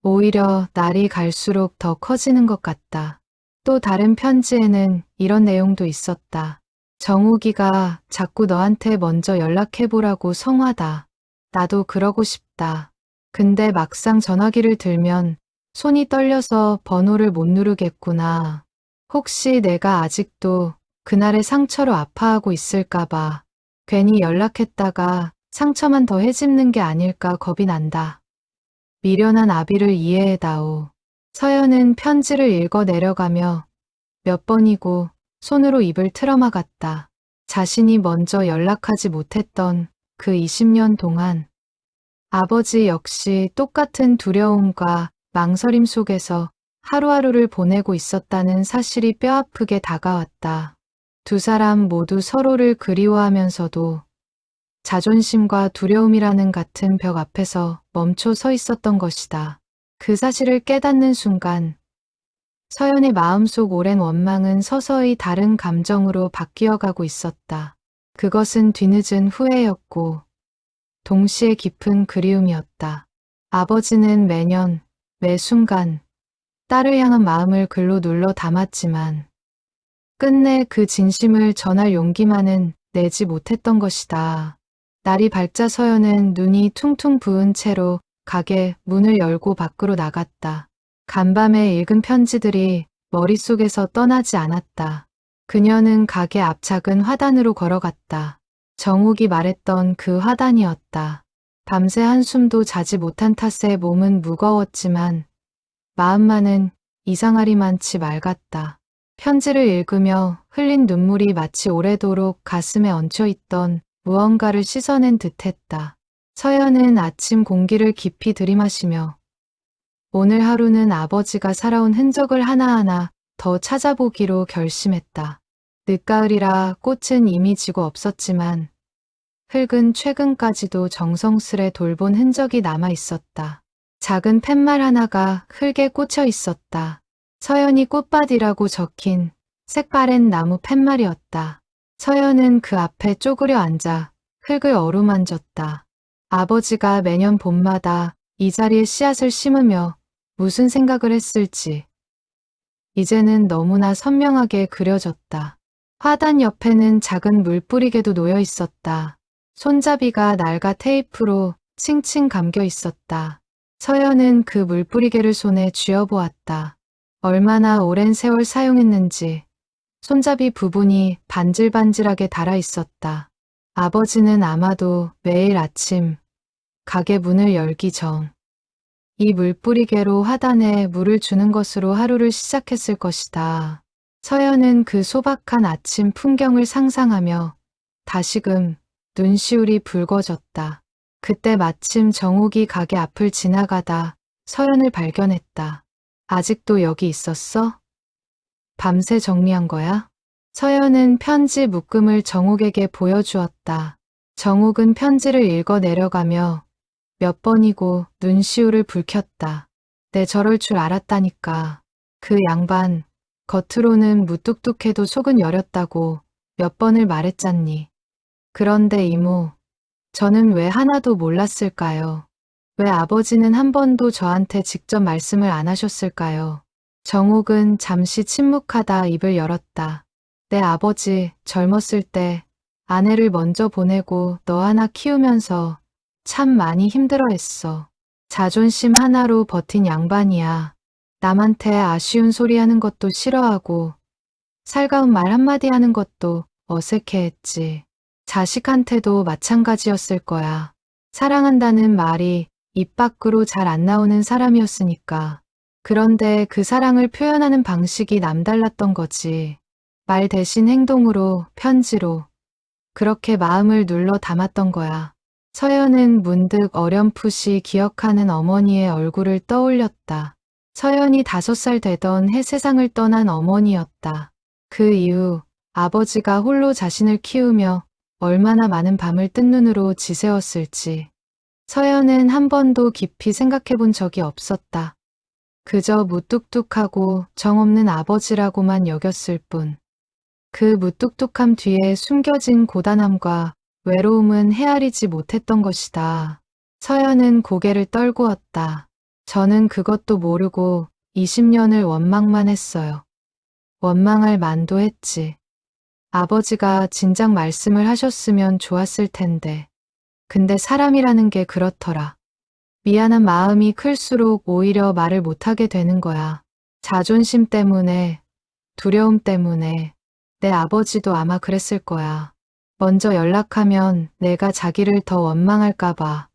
오히려 날이 갈수록 더 커지는 것 같다. 또 다른 편지에는 이런 내용도 있었다. 정욱이가 자꾸 너한테 먼저 연락해보라고 성화다. 나도 그러고 싶다. 근데 막상 전화기를 들면 손이 떨려서 번호를 못 누르겠구나. 혹시 내가 아직도 그날의 상처로 아파하고 있을까봐 괜히 연락했다가 상처만 더 헤집는 게 아닐까 겁이 난다. 미련한 아비를 이해해다오. 서연은 편지를 읽어 내려가며 몇 번이고 손으로 입을 틀어막았다. 자신이 먼저 연락하지 못했던 그 20년 동안 아버지 역시 똑같은 두려움과 망설임 속에서 하루하루를 보내고 있었다는 사실이 뼈아프게 다가왔다. 두 사람 모두 서로를 그리워하면서도 자존심과 두려움이라는 같은 벽 앞에서 멈춰 서 있었던 것이다. 그 사실을 깨닫는 순간 서연의 마음속 오랜 원망은 서서히 다른 감정으로 바뀌어가고 있었다. 그것은 뒤늦은 후회였고 동시에 깊은 그리움이었다. 아버지는 매년 매 순간 딸을 향한 마음을 글로 눌러 담았지만 끝내 그 진심을 전할 용기만은 내지 못했던 것이다. 날이 밝자 서연은 눈이 퉁퉁 부은 채로 가게 문을 열고 밖으로 나갔다. 간밤에 읽은 편지들이 머릿속에서 떠나지 않았다. 그녀는 가게 앞 작은 화단으로 걸어갔다. 정욱이 말했던 그 화단이었다. 밤새 한숨도 자지 못한 탓에 몸은 무거웠지만 마음만은 이상하리만치 맑았다. 편지를 읽으며 흘린 눈물이 마치 오래도록 가슴에 얹혀있던 무언가를 씻어낸 듯했다. 서연은 아침 공기를 깊이 들이마시며 오늘 하루는 아버지가 살아온 흔적을 하나하나 더 찾아보기로 결심했다. 늦가을이라 꽃은 이미 지고 없었지만 흙은 최근까지도 정성스레 돌본 흔적이 남아 있었다. 작은 팻말 하나가 흙에 꽂혀 있었다. 서연이 꽃밭이라고 적힌 색바랜 나무 팻말이었다. 서연은 그 앞에 쪼그려 앉아 흙을 어루만졌다. 아버지가 매년 봄마다 이 자리에 씨앗을 심으며 무슨 생각을 했을지 이제는 너무나 선명하게 그려졌다. 화단 옆에는 작은 물뿌리개도 놓여 있었다. 손잡이가 낡아 테이프로 칭칭 감겨 있었다. 서연은 그 물뿌리개를 손에 쥐어보았다. 얼마나 오랜 세월 사용했는지 손잡이 부분이 반질반질하게 달아 있었다. 아버지는 아마도 매일 아침 가게 문을 열기 전 이 물뿌리개로 화단에 물을 주는 것으로 하루를 시작했을 것이다. 서연은 그 소박한 아침 풍경을 상상하며 다시금 눈시울이 붉어졌다. 그때 마침 정욱이 가게 앞을 지나가다 서연을 발견했다. 아직도 여기 있었어? 밤새 정리한 거야? 서연은 편지 묶음을 정욱에게 보여주었다. 정욱은 편지를 읽어 내려가며 몇 번이고 눈시울을 붉혔다. 내 저럴 줄 알았다니까. 그 양반, 겉으로는 무뚝뚝해도 속은 여렸다고 몇 번을 말했잖니. 그런데 이모, 저는 왜 하나도 몰랐을까요? 왜 아버지는 한 번도 저한테 직접 말씀을 안 하셨을까요? 정옥은 잠시 침묵하다 입을 열었다. 내 아버지 젊었을 때 아내를 먼저 보내고 너 하나 키우면서 참 많이 힘들어했어. 자존심 하나로 버틴 양반이야. 남한테 아쉬운 소리 하는 것도 싫어하고 살가운 말 한마디 하는 것도 어색해했지. 자식한테도 마찬가지였을 거야. 사랑한다는 말이 입 밖으로 잘 안 나오는 사람이었으니까. 그런데 그 사랑을 표현하는 방식이 남달랐던 거지. 말 대신 행동으로, 편지로. 그렇게 마음을 눌러 담았던 거야. 서연은 문득 어렴풋이 기억하는 어머니의 얼굴을 떠올렸다. 서연이 5살 되던 해 세상을 떠난 어머니였다. 그 이후 아버지가 홀로 자신을 키우며 얼마나 많은 밤을 뜬 눈으로 지새웠을지. 서연은 한 번도 깊이 생각해 본 적이 없었다. 그저 무뚝뚝하고 정없는 아버지라고만 여겼을 뿐. 그 무뚝뚝함 뒤에 숨겨진 고단함과 외로움은 헤아리지 못했던 것이다. 서연은 고개를 떨구었다. 저는 그것도 모르고 20년을 원망만 했어요. 원망할 만도 했지. 아버지가 진작 말씀을 하셨으면 좋았을 텐데. 근데 사람이라는 게 그렇더라. 미안한 마음이 클수록 오히려 말을 못하게 되는 거야. 자존심 때문에, 두려움 때문에. 내 아버지도 아마 그랬을 거야. 먼저 연락하면 내가 자기를 더 원망할까봐.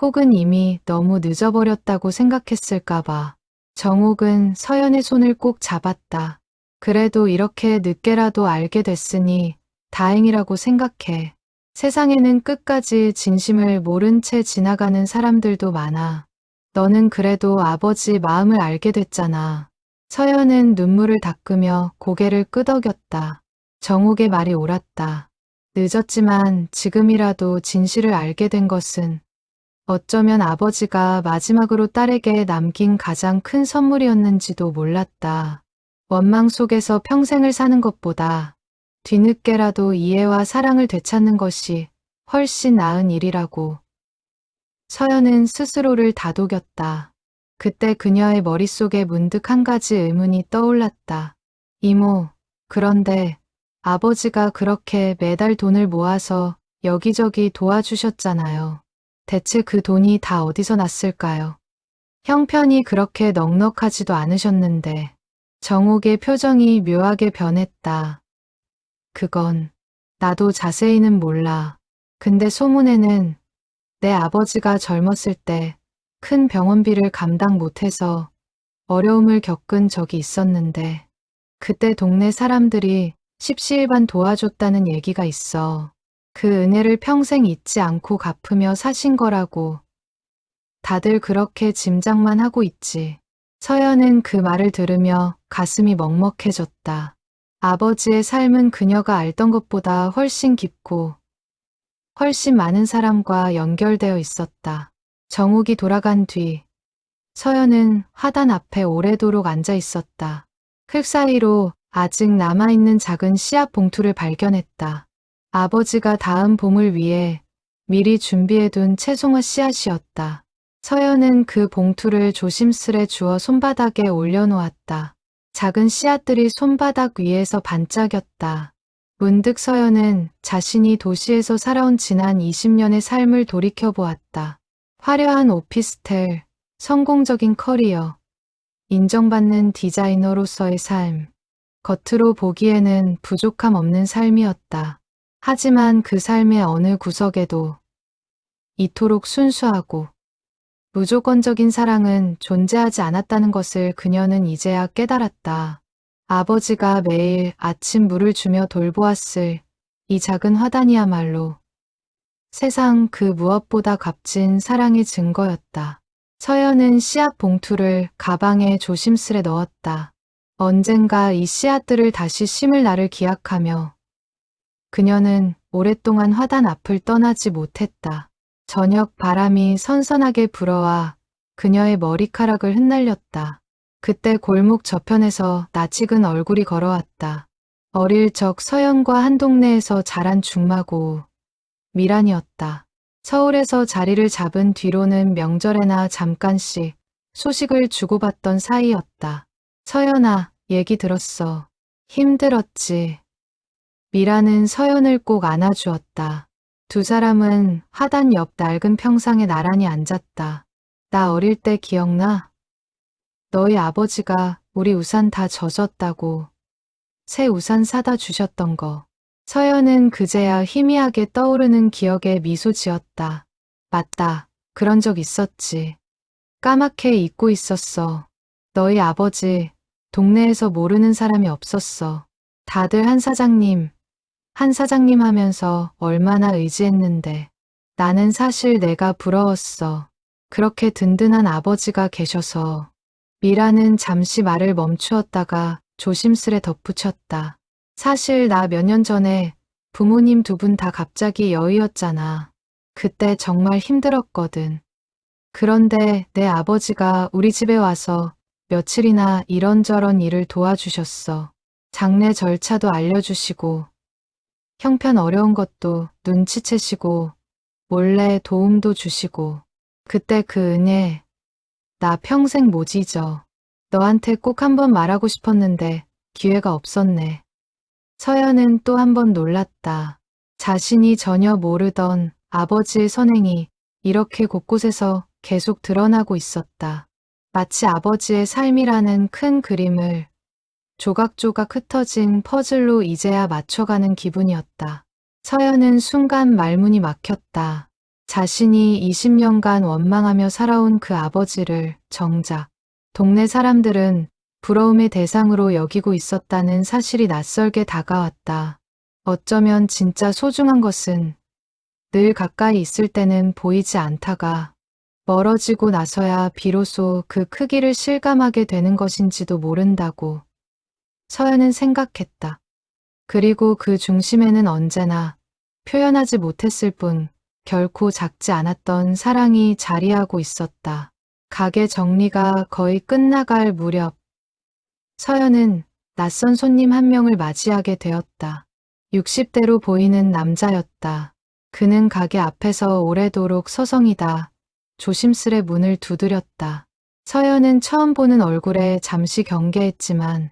혹은 이미 너무 늦어버렸다고 생각했을까봐. 정옥은 서연의 손을 꼭 잡았다. 그래도 이렇게 늦게라도 알게 됐으니 다행이라고 생각해. 세상에는 끝까지 진심을 모른 채 지나가는 사람들도 많아. 너는 그래도 아버지 마음을 알게 됐잖아. 서연은 눈물을 닦으며 고개를 끄덕였다. 정옥의 말이 옳았다. 늦었지만 지금이라도 진실을 알게 된 것은 어쩌면 아버지가 마지막으로 딸에게 남긴 가장 큰 선물이었는지도 몰랐다. 원망 속에서 평생을 사는 것보다 뒤늦게라도 이해와 사랑을 되찾는 것이 훨씬 나은 일이라고. 서연은 스스로를 다독였다. 그때 그녀의 머릿속에 문득 한 가지 의문이 떠올랐다. 이모, 그런데 아버지가 그렇게 매달 돈을 모아서 여기저기 도와주셨잖아요. 대체 그 돈이 다 어디서 났을까요? 형편이 그렇게 넉넉하지도 않으셨는데. 정옥의 표정이 묘하게 변했다. 그건 나도 자세히는 몰라. 근데 소문에는 내 아버지가 젊었을 때 큰 병원비를 감당 못해서 어려움을 겪은 적이 있었는데 그때 동네 사람들이 십시일반 도와줬다는 얘기가 있어. 그 은혜를 평생 잊지 않고 갚으며 사신 거라고. 다들 그렇게 짐작만 하고 있지. 서연은 그 말을 들으며 가슴이 먹먹해졌다. 아버지의 삶은 그녀가 알던 것보다 훨씬 깊고 훨씬 많은 사람과 연결되어 있었다. 정옥이 돌아간 뒤 서연은 화단 앞에 오래도록 앉아 있었다. 흙 사이로 아직 남아있는 작은 씨앗 봉투를 발견했다. 아버지가 다음 봄을 위해 미리 준비해둔 채송화 씨앗이었다. 서연은 그 봉투를 조심스레 주워 손바닥에 올려놓았다. 작은 씨앗들이 손바닥 위에서 반짝였다. 문득 서연은 자신이 도시에서 살아온 지난 20년의 삶을 돌이켜보았다. 화려한 오피스텔, 성공적인 커리어, 인정받는 디자이너로서의 삶. 겉으로 보기에는 부족함 없는 삶이었다. 하지만 그 삶의 어느 구석에도 이토록 순수하고 무조건적인 사랑은 존재하지 않았다는 것을 그녀는 이제야 깨달았다. 아버지가 매일 아침 물을 주며 돌보았을 이 작은 화단이야말로 세상 그 무엇보다 값진 사랑의 증거였다. 서연은 씨앗 봉투를 가방에 조심스레 넣었다. 언젠가 이 씨앗들을 다시 심을 날을 기약하며 그녀는 오랫동안 화단 앞을 떠나지 못했다. 저녁 바람이 선선하게 불어와 그녀의 머리카락을 흩날렸다. 그때 골목 저편에서 낯익은 얼굴이 걸어왔다. 어릴 적 서연과 한 동네에서 자란 중마고 미란이었다. 서울에서 자리를 잡은 뒤로는 명절에나 잠깐씩 소식을 주고받던 사이였다. 서연아, 얘기 들었어. 힘들었지. 미란은 서연을 꼭 안아주었다. 두 사람은 화단 옆 낡은 평상에 나란히 앉았다. 나 어릴 때 기억나? 너희 아버지가 우리 우산 다 젖었다고 새 우산 사다 주셨던 거. 서연은 그제야 희미하게 떠오르는 기억에 미소 지었다. 맞다. 그런 적 있었지. 까맣게 잊고 있었어. 너희 아버지, 동네에서 모르는 사람이 없었어. 다들 한 사장님 하면서 얼마나 의지했는데. 나는 사실 내가 부러웠어. 그렇게 든든한 아버지가 계셔서. 미라는 잠시 말을 멈추었다가 조심스레 덧붙였다. 사실 나 몇 년 전에 부모님 두 분 다 갑자기 여의었잖아. 그때 정말 힘들었거든. 그런데 내 아버지가 우리 집에 와서 며칠이나 이런저런 일을 도와주셨어. 장례 절차도 알려주시고, 형편 어려운 것도 눈치채시고, 몰래 도움도 주시고, 그때 그 은혜, 나 평생 못 잊어. 너한테 꼭 한번 말하고 싶었는데 기회가 없었네. 서연은 또 한 번 놀랐다. 자신이 전혀 모르던 아버지의 선행이 이렇게 곳곳에서 계속 드러나고 있었다. 마치 아버지의 삶이라는 큰 그림을 조각조각 흩어진 퍼즐로 이제야 맞춰가는 기분이었다. 서연은 순간 말문이 막혔다. 자신이 20년간 원망하며 살아온 그 아버지를 정작 동네 사람들은 부러움의 대상으로 여기고 있었다는 사실이 낯설게 다가왔다. 어쩌면 진짜 소중한 것은 늘 가까이 있을 때는 보이지 않다가 멀어지고 나서야 비로소 그 크기를 실감하게 되는 것인지도 모른다고 서연은 생각했다. 그리고 그 중심에는 언제나 표현하지 못했을 뿐 결코 작지 않았던 사랑이 자리하고 있었다. 가게 정리가 거의 끝나갈 무렵 서연은 낯선 손님 한 명을 맞이하게 되었다. 60대로 보이는 남자였다. 그는 가게 앞에서 오래도록 서성이다 조심스레 문을 두드렸다. 서연은 처음 보는 얼굴에 잠시 경계했지만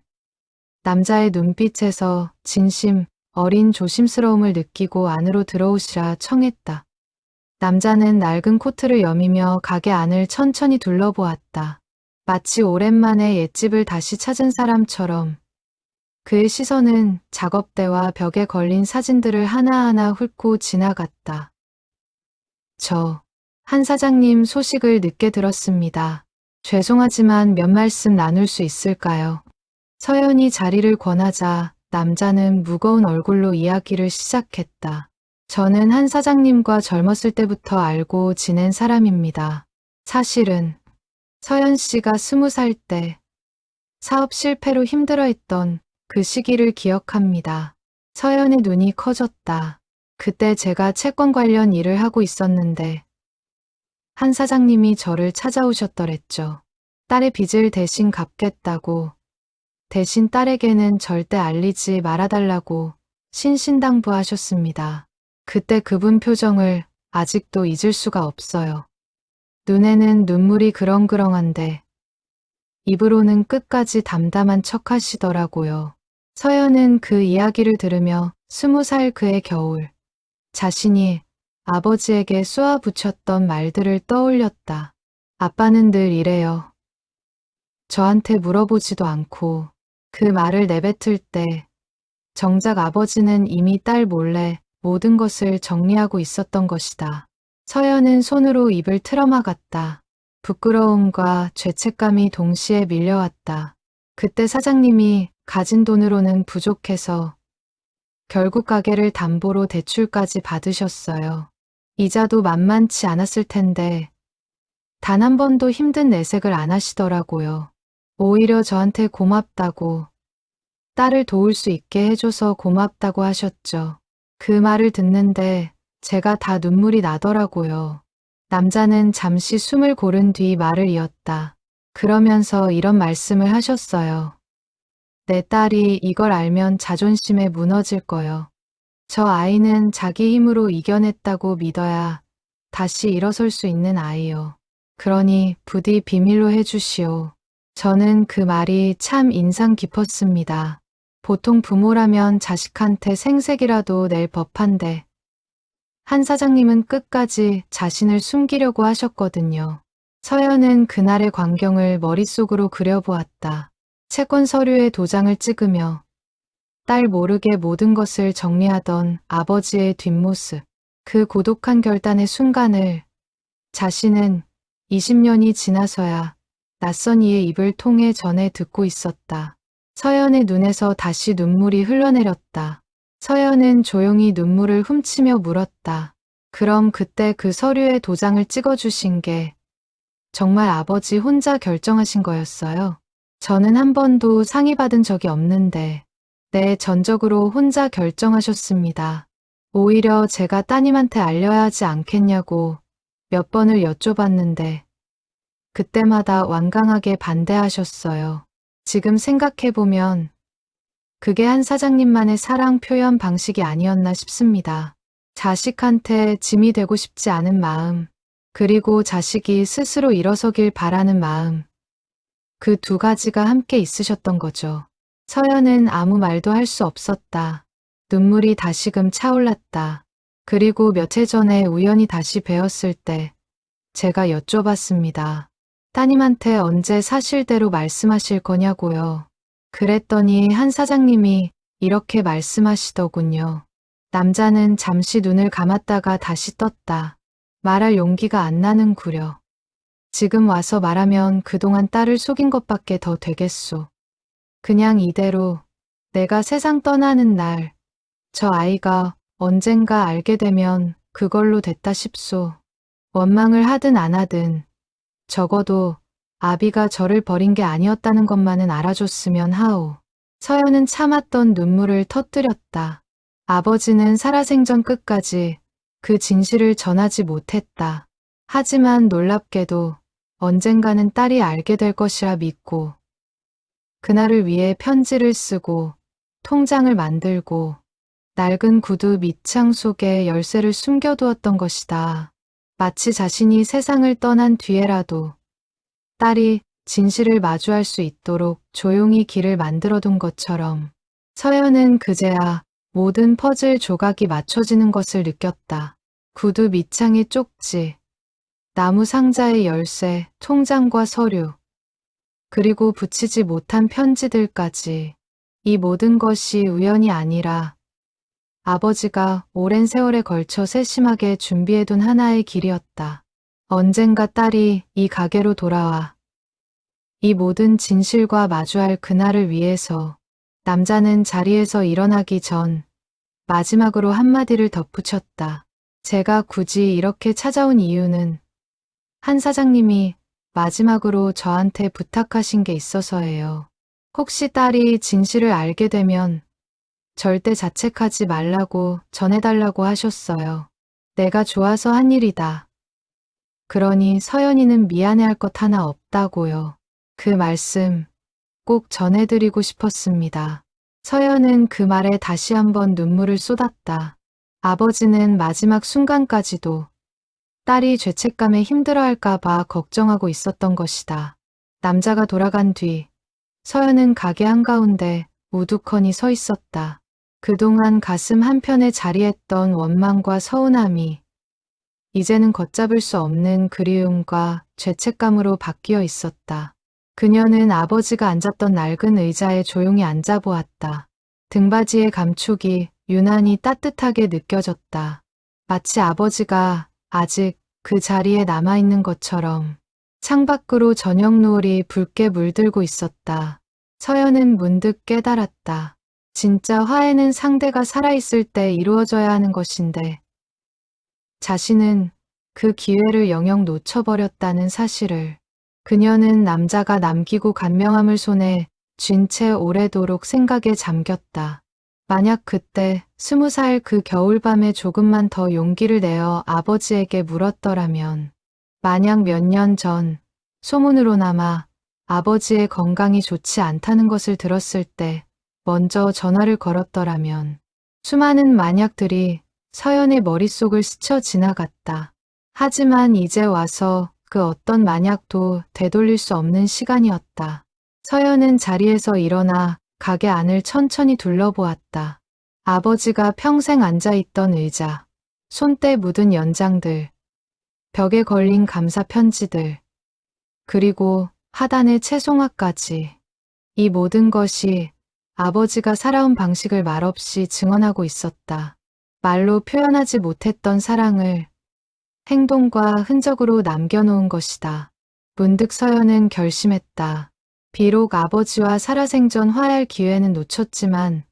남자의 눈빛에서 진심 어린 조심스러움을 느끼고 안으로 들어오시라 청했다. 남자는 낡은 코트를 여미며 가게 안을 천천히 둘러보았다. 마치 오랜만에 옛집을 다시 찾은 사람처럼 그의 시선은 작업대와 벽에 걸린 사진들을 하나하나 훑고 지나갔다. 한 사장님 소식을 늦게 들었습니다. 죄송하지만 몇 말씀 나눌 수 있을까요? 서연이 자리를 권하자 남자는 무거운 얼굴로 이야기를 시작했다. 저는 한 사장님과 젊었을 때부터 알고 지낸 사람입니다. 사실은 서연 씨가 20살 때 사업 실패로 힘들어했던 그 시기를 기억합니다. 서연의 눈이 커졌다. 그때 제가 채권 관련 일을 하고 있었는데 한 사장님이 저를 찾아오셨더랬죠. 딸의 빚을 대신 갚겠다고, 대신 딸에게는 절대 알리지 말아달라고 신신당부하셨습니다. 그때 그분 표정을 아직도 잊을 수가 없어요. 눈에는 눈물이 그렁그렁한데 입으로는 끝까지 담담한 척 하시더라고요. 서연은 그 이야기를 들으며 20살 그의 겨울, 자신이 아버지에게 쏘아붙였던 말들을 떠올렸다. 아빠는 늘 이래요. 저한테 물어보지도 않고 그 말을 내뱉을 때 정작 아버지는 이미 딸 몰래 모든 것을 정리하고 있었던 것이다. 서연은 손으로 입을 틀어막았다. 부끄러움과 죄책감이 동시에 밀려왔다. 그때 사장님이 가진 돈으로는 부족해서 결국 가게를 담보로 대출까지 받으셨어요. 이자도 만만치 않았을 텐데 단 한 번도 힘든 내색을 안 하시더라고요. 오히려 저한테 고맙다고, 딸을 도울 수 있게 해줘서 고맙다고 하셨죠. 그 말을 듣는데 제가 다 눈물이 나더라고요. 남자는 잠시 숨을 고른 뒤 말을 이었다. 그러면서 이런 말씀을 하셨어요. 내 딸이 이걸 알면 자존심에 무너질 거요. 저 아이는 자기 힘으로 이겨냈다고 믿어야 다시 일어설 수 있는 아이요. 그러니 부디 비밀로 해주시오. 저는 그 말이 참 인상 깊었습니다. 보통 부모라면 자식한테 생색이라도 낼 법한데 한 사장님은 끝까지 자신을 숨기려고 하셨거든요. 서연은 그날의 광경을 머릿속으로 그려보았다. 채권 서류에 도장을 찍으며 딸 모르게 모든 것을 정리하던 아버지의 뒷모습, 그 고독한 결단의 순간을 자신은 20년이 지나서야 낯선 이의 입을 통해 전해 듣고 있었다. 서연의 눈에서 다시 눈물이 흘러내렸다. 서연은 조용히 눈물을 훔치며 물었다. 그럼 그때 그 서류에 도장을 찍어주신 게 정말 아버지 혼자 결정하신 거였어요? 저는 한 번도 상의받은 적이 없는데 네, 전적으로 혼자 결정하셨습니다. 오히려 제가 따님한테 알려야 하지 않겠냐고 몇 번을 여쭤봤는데 그때마다 완강하게 반대하셨어요. 지금 생각해보면 그게 한 사장님만의 사랑 표현 방식이 아니었나 싶습니다. 자식한테 짐이 되고 싶지 않은 마음, 그리고 자식이 스스로 일어서길 바라는 마음, 그 두 가지가 함께 있으셨던 거죠. 서연은 아무 말도 할 수 없었다. 눈물이 다시금 차올랐다. 그리고 며칠 전에 우연히 다시 뵈었을 때 제가 여쭤봤습니다. 따님한테 언제 사실대로 말씀하실 거냐고요. 그랬더니 한 사장님이 이렇게 말씀하시더군요. 남자는 잠시 눈을 감았다가 다시 떴다. 말할 용기가 안 나는구려. 지금 와서 말하면 그동안 딸을 속인 것밖에 더 되겠소. 그냥 이대로 내가 세상 떠나는 날, 저 아이가 언젠가 알게 되면 그걸로 됐다 싶소. 원망을 하든 안 하든 적어도 아비가 저를 버린 게 아니었다는 것만은 알아줬으면 하오. 서연은 참았던 눈물을 터뜨렸다. 아버지는 살아생전 끝까지 그 진실을 전하지 못했다. 하지만 놀랍게도 언젠가는 딸이 알게 될 것이라 믿고 그날을 위해 편지를 쓰고 통장을 만들고 낡은 구두 밑창 속에 열쇠를 숨겨두었던 것이다. 마치 자신이 세상을 떠난 뒤에라도 딸이 진실을 마주할 수 있도록 조용히 길을 만들어둔 것처럼 서연은 그제야 모든 퍼즐 조각이 맞춰지는 것을 느꼈다. 구두 밑창의 쪽지, 나무 상자의 열쇠, 통장과 서류, 그리고 붙이지 못한 편지들까지 이 모든 것이 우연이 아니라 아버지가 오랜 세월에 걸쳐 세심하게 준비해둔 하나의 길이었다. 언젠가 딸이 이 가게로 돌아와 이 모든 진실과 마주할 그날을 위해서 남자는 자리에서 일어나기 전 마지막으로 한마디를 덧붙였다. 제가 굳이 이렇게 찾아온 이유는 한 사장님이 마지막으로 저한테 부탁하신 게 있어서예요. 혹시 딸이 진실을 알게 되면 절대 자책하지 말라고 전해달라고 하셨어요. 내가 좋아서 한 일이다. 그러니 서연이는 미안해할 것 하나 없다고요. 그 말씀 꼭 전해드리고 싶었습니다. 서연은 그 말에 다시 한번 눈물을 쏟았다. 아버지는 마지막 순간까지도 딸이 죄책감에 힘들어할까 봐 걱정하고 있었던 것이다. 남자가 돌아간 뒤 서연은 가게 한가운데 우두커니 서 있었다. 그동안 가슴 한편에 자리했던 원망과 서운함이 이제는 걷잡을 수 없는 그리움과 죄책감으로 바뀌어 있었다. 그녀는 아버지가 앉았던 낡은 의자에 조용히 앉아보았다. 등받이의 감촉이 유난히 따뜻하게 느껴졌다. 마치 아버지가 아직 그 자리에 남아있는 것처럼. 창밖으로 저녁 노을이 붉게 물들고 있었다. 서연은 문득 깨달았다. 진짜 화해는 상대가 살아있을 때 이루어져야 하는 것인데 자신은 그 기회를 영영 놓쳐버렸다는 사실을. 그녀는 남자가 남기고 간 명함을 손에 쥔 채 오래도록 생각에 잠겼다. 만약 그때 20살 그 겨울밤에 조금만 더 용기를 내어 아버지에게 물었더라면 만약 몇 년 전 소문으로나마 아버지의 건강이 좋지 않다는 것을 들었을 때 먼저 전화를 걸었더라면 수많은 만약들이 서연의 머릿속을 스쳐 지나갔다. 하지만 이제 와서 그 어떤 만약도 되돌릴 수 없는 시간이었다. 서연은 자리에서 일어나 가게 안을 천천히 둘러보았다. 아버지가 평생 앉아있던 의자, 손때 묻은 연장들, 벽에 걸린 감사 편지들, 그리고 하단의 채송화까지. 이 모든 것이 아버지가 살아온 방식을 말없이 증언하고 있었다. 말로 표현하지 못했던 사랑을 행동과 흔적으로 남겨놓은 것이다. 문득 서연은 결심했다. 비록 아버지와 살아생전 화해할 기회는 놓쳤지만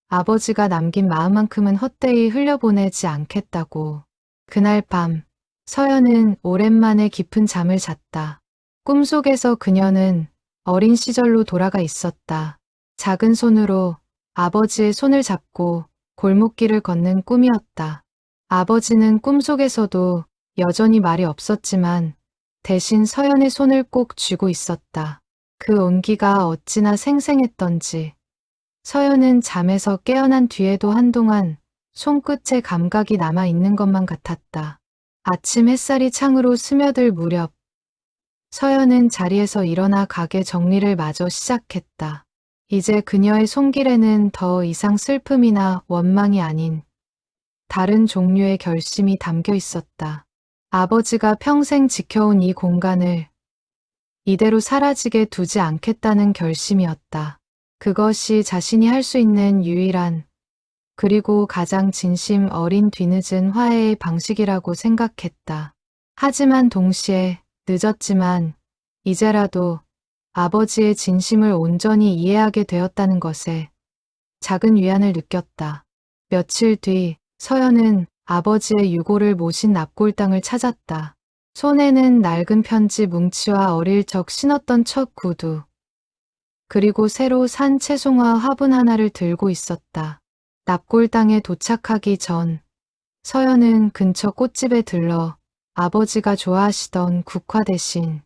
아버지가 남긴 마음만큼은 헛되이 흘려보내지 않겠다고. 그날 밤 서연은 오랜만에 깊은 잠을 잤다. 꿈속에서 그녀는 어린 시절로 돌아가 있었다. 작은 손으로 아버지의 손을 잡고 골목길을 걷는 꿈이었다. 아버지는 꿈속에서도 여전히 말이 없었지만 대신 서연의 손을 꼭 쥐고 있었다. 그 온기가 어찌나 생생했던지 서연은 잠에서 깨어난 뒤에도 한동안 손끝에 감각이 남아있는 것만 같았다. 아침 햇살이 창으로 스며들 무렵 서연은 자리에서 일어나 가게 정리를 마저 시작했다. 이제 그녀의 손길에는 더 이상 슬픔이나 원망이 아닌 다른 종류의 결심이 담겨 있었다. 아버지가 평생 지켜온 이 공간을 이대로 사라지게 두지 않겠다는 결심이었다. 그것이 자신이 할 수 있는 유일한 그리고 가장 진심 어린 뒤늦은 화해의 방식이라고 생각했다. 하지만 동시에 늦었지만 이제라도 아버지의 진심을 온전히 이해하게 되었다는 것에 작은 위안을 느꼈다. 며칠 뒤 서연은 아버지의 유고를 모신 납골당을 찾았다. 손에는 낡은 편지 뭉치와 어릴 적 신었던 첫 구두, 그리고 새로 산 채송화 화분 하나를 들고 있었다. 납골당에 도착하기 전 서연은 근처 꽃집에 들러 아버지가 좋아하시던 국화 대신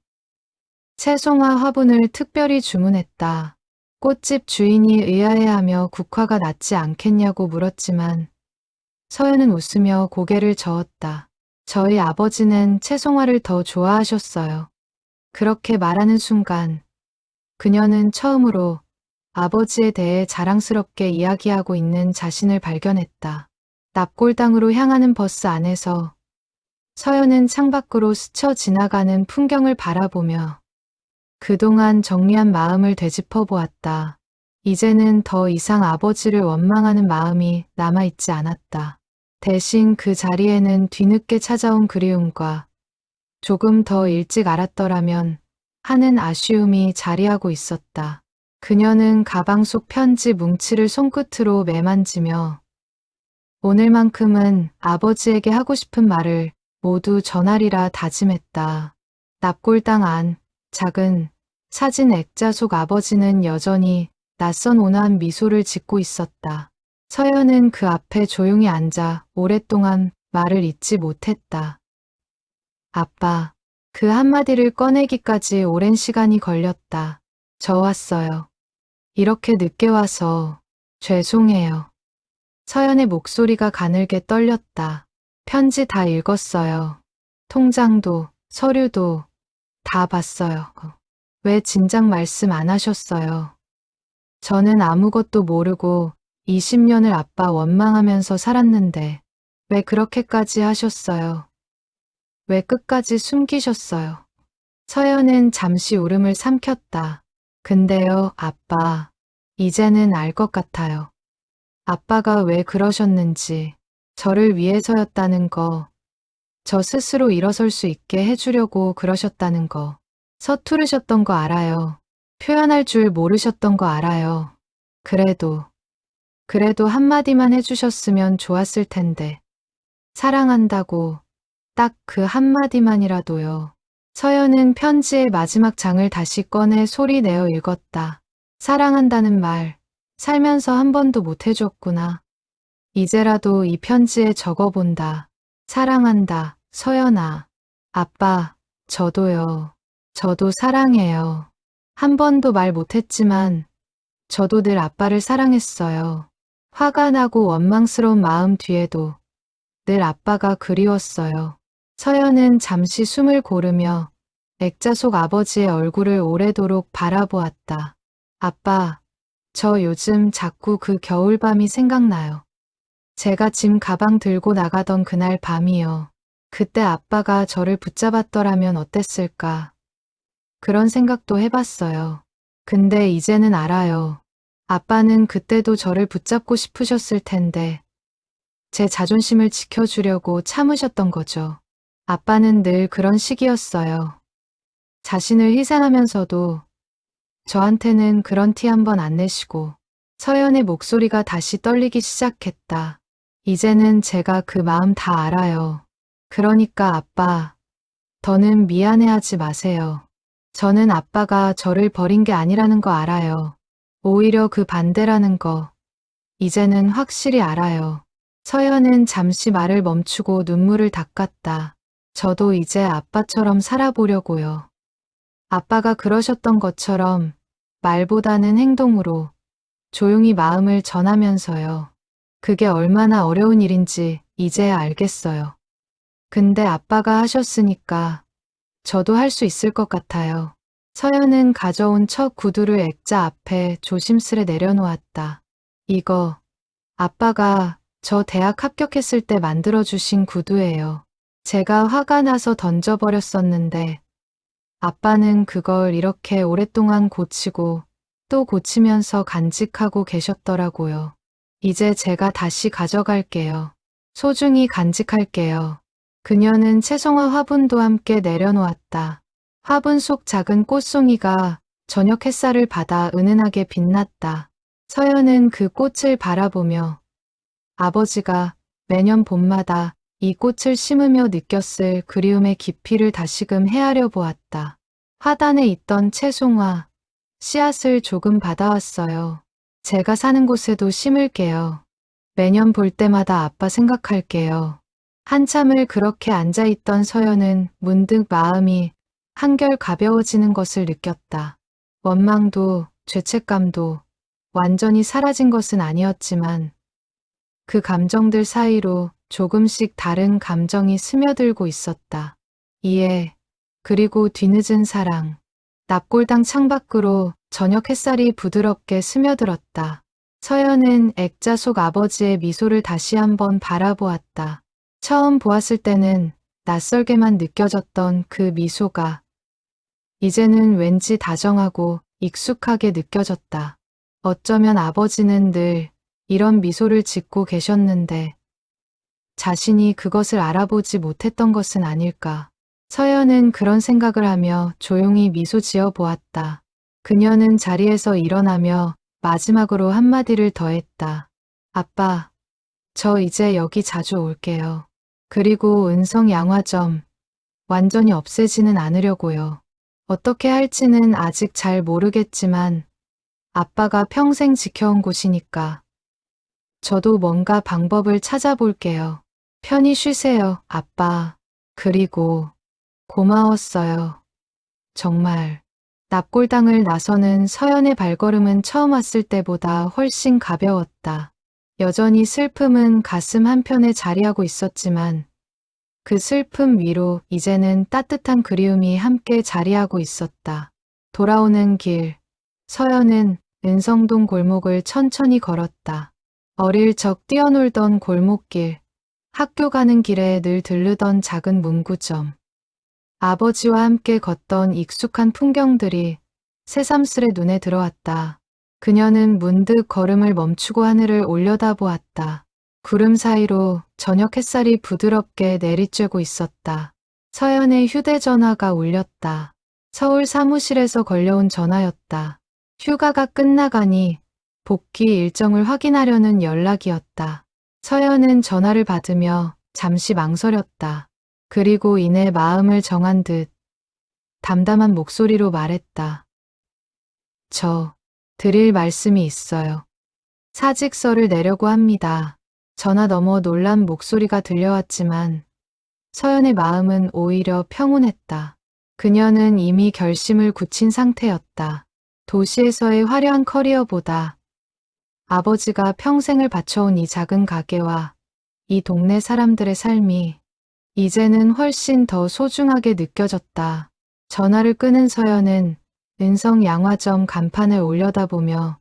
채송화 화분을 특별히 주문했다. 꽃집 주인이 의아해하며 국화가 낫지 않겠냐고 물었지만 서연은 웃으며 고개를 저었다. 저희 아버지는 채송화를 더 좋아하셨어요. 그렇게 말하는 순간 그녀는 처음으로 아버지에 대해 자랑스럽게 이야기하고 있는 자신을 발견했다. 납골당으로 향하는 버스 안에서 서연은 창밖으로 스쳐 지나가는 풍경을 바라보며 그동안 정리한 마음을 되짚어 보았다. 이제는 더 이상 아버지를 원망하는 마음이 남아있지 않았다. 대신 그 자리에는 뒤늦게 찾아온 그리움과 조금 더 일찍 알았더라면 하는 아쉬움이 자리하고 있었다. 그녀는 가방 속 편지 뭉치를 손끝으로 매만지며 오늘만큼은 아버지에게 하고 싶은 말을 모두 전하리라 다짐했다. 납골당 안 작은 사진 액자 속 아버지는 여전히 낯선 온화한 미소를 짓고 있었다. 서연은 그 앞에 조용히 앉아 오랫동안 말을 잇지 못했다. 아빠, 그 한마디를 꺼내기까지 오랜 시간이 걸렸다. 저 왔어요. 이렇게 늦게 와서 죄송해요. 서연의 목소리가 가늘게 떨렸다. 편지 다 읽었어요. 통장도 서류도 다 봤어요. 왜 진작 말씀 안 하셨어요? 저는 아무것도 모르고 20년을 아빠 원망하면서 살았는데 왜 그렇게까지 하셨어요? 왜 끝까지 숨기셨어요? 서연은 잠시 울음을 삼켰다. 근데요, 아빠, 이제는 알 것 같아요. 아빠가 왜 그러셨는지, 저를 위해서였다는 거, 저 스스로 일어설 수 있게 해주려고 그러셨다는 거, 서투르셨던 거 알아요. 표현할 줄 모르셨던 거 알아요. 그래도 한마디만 해주셨으면 좋았을 텐데. 사랑한다고 딱 그 한마디만이라도요. 서연은 편지의 마지막 장을 다시 꺼내 소리 내어 읽었다. 사랑한다는 말, 살면서 한 번도 못 해줬구나. 이제라도 이 편지에 적어본다. 사랑한다, 서연아. 아빠, 저도요. 저도 사랑해요. 한 번도 말 못했지만 저도 늘 아빠를 사랑했어요. 화가 나고 원망스러운 마음 뒤에도 늘 아빠가 그리웠어요. 서연은 잠시 숨을 고르며 액자 속 아버지의 얼굴을 오래도록 바라보았다. 아빠, 저 요즘 자꾸 그 겨울밤이 생각나요. 제가 짐 가방 들고 나가던 그날 밤이요. 그때 아빠가 저를 붙잡았더라면 어땠을까? 그런 생각도 해봤어요. 근데 이제는 알아요. 아빠는 그때도 저를 붙잡고 싶으셨을 텐데 제 자존심을 지켜주려고 참으셨던 거죠. 아빠는 늘 그런 식이었어요. 자신을 희생하면서도 저한테는 그런 티 한 번 안 내시고. 서연의 목소리가 다시 떨리기 시작했다. 이제는 제가 그 마음 다 알아요. 그러니까 아빠, 더는 미안해하지 마세요. 저는 아빠가 저를 버린 게 아니라는 거 알아요. 오히려 그 반대라는 거, 이제는 확실히 알아요. 서연은 잠시 말을 멈추고 눈물을 닦았다. 저도 이제 아빠처럼 살아보려고요. 아빠가 그러셨던 것처럼 말보다는 행동으로 조용히 마음을 전하면서요. 그게 얼마나 어려운 일인지 이제야 알겠어요. 근데 아빠가 하셨으니까 저도 할 수 있을 것 같아요. 서연은 가져온 첫 구두를 액자 앞에 조심스레 내려놓았다. 이거 아빠가 저 대학 합격했을 때 만들어주신 구두예요. 제가 화가 나서 던져버렸었는데 아빠는 그걸 이렇게 오랫동안 고치고 또 고치면서 간직하고 계셨더라고요. 이제 제가 다시 가져갈게요. 소중히 간직할게요. 그녀는 채송화 화분도 함께 내려놓았다. 화분 속 작은 꽃송이가 저녁 햇살을 받아 은은하게 빛났다. 서연은 그 꽃을 바라보며 아버지가 매년 봄마다 이 꽃을 심으며 느꼈을 그리움의 깊이를 다시금 헤아려 보았다. 화단에 있던 채송화, 씨앗을 조금 받아왔어요. 제가 사는 곳에도 심을게요. 매년 볼 때마다 아빠 생각할게요. 한참을 그렇게 앉아있던 서연은 문득 마음이 한결 가벼워지는 것을 느꼈다. 원망도 죄책감도 완전히 사라진 것은 아니었지만 그 감정들 사이로 조금씩 다른 감정이 스며들고 있었다. 이해, 그리고 뒤늦은 사랑. 납골당 창밖으로 저녁 햇살이 부드럽게 스며들었다. 서연은 액자 속 아버지의 미소를 다시 한번 바라보았다. 처음 보았을 때는 낯설게만 느껴졌던 그 미소가 이제는 왠지 다정하고 익숙하게 느껴졌다. 어쩌면 아버지는 늘 이런 미소를 짓고 계셨는데 자신이 그것을 알아보지 못했던 것은 아닐까. 서연은 그런 생각을 하며 조용히 미소 지어 보았다. 그녀는 자리에서 일어나며 마지막으로 한마디를 더했다. 아빠, 저 이제 여기 자주 올게요. 그리고 은성 양화점 완전히 없애지는 않으려고요. 어떻게 할지는 아직 잘 모르겠지만 아빠가 평생 지켜온 곳이니까 저도 뭔가 방법을 찾아볼게요. 편히 쉬세요, 아빠. 그리고 고마웠어요. 정말. 납골당을 나서는 서연의 발걸음은 처음 왔을 때보다 훨씬 가벼웠다. 여전히 슬픔은 가슴 한편에 자리하고 있었지만 그 슬픔 위로 이제는 따뜻한 그리움이 함께 자리하고 있었다. 돌아오는 길, 서연은 은성동 골목을 천천히 걸었다. 어릴 적 뛰어놀던 골목길, 학교 가는 길에 늘 들르던 작은 문구점, 아버지와 함께 걷던 익숙한 풍경들이 새삼스레 눈에 들어왔다. 그녀는 문득 걸음을 멈추고 하늘을 올려다보았다. 구름 사이로 저녁 햇살이 부드럽게 내리쬐고 있었다. 서연의 휴대전화가 울렸다. 서울 사무실에서 걸려온 전화였다. 휴가가 끝나가니 복귀 일정을 확인하려는 연락이었다. 서연은 전화를 받으며 잠시 망설였다. 그리고 이내 마음을 정한 듯 담담한 목소리로 말했다. 저 드릴 말씀이 있어요. 사직서를 내려고 합니다. 전화 너머 놀란 목소리가 들려왔지만 서연의 마음은 오히려 평온했다. 그녀는 이미 결심을 굳힌 상태였다. 도시에서의 화려한 커리어보다 아버지가 평생을 바쳐온 이 작은 가게와 이 동네 사람들의 삶이 이제는 훨씬 더 소중하게 느껴졌다. 전화를 끊은 서연은 은성 양화점 간판을 올려다보며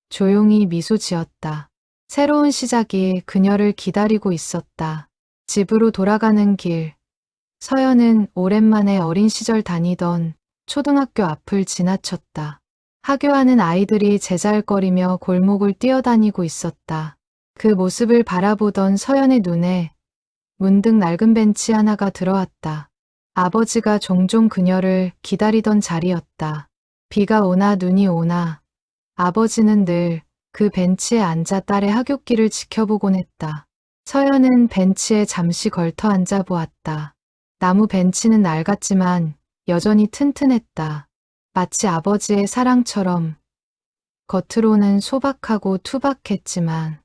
조용히 미소 지었다. 새로운 시작이 그녀를 기다리고 있었다. 집으로 돌아가는 길, 서연은 오랜만에 어린 시절 다니던 초등학교 앞을 지나쳤다. 하교하는 아이들이 제잘거리며 골목을 뛰어다니고 있었다. 그 모습을 바라보던 서연의 눈에 문득 낡은 벤치 하나가 들어왔다. 아버지가 종종 그녀를 기다리던 자리였다. 비가 오나 눈이 오나 아버지는 늘 그 벤치에 앉아 딸의 하굣길을 지켜보곤 했다. 서연은 벤치에 잠시 걸터 앉아 보았다. 나무 벤치는 낡았지만 여전히 튼튼했다. 마치 아버지의 사랑처럼. 겉으로는 소박하고 투박했지만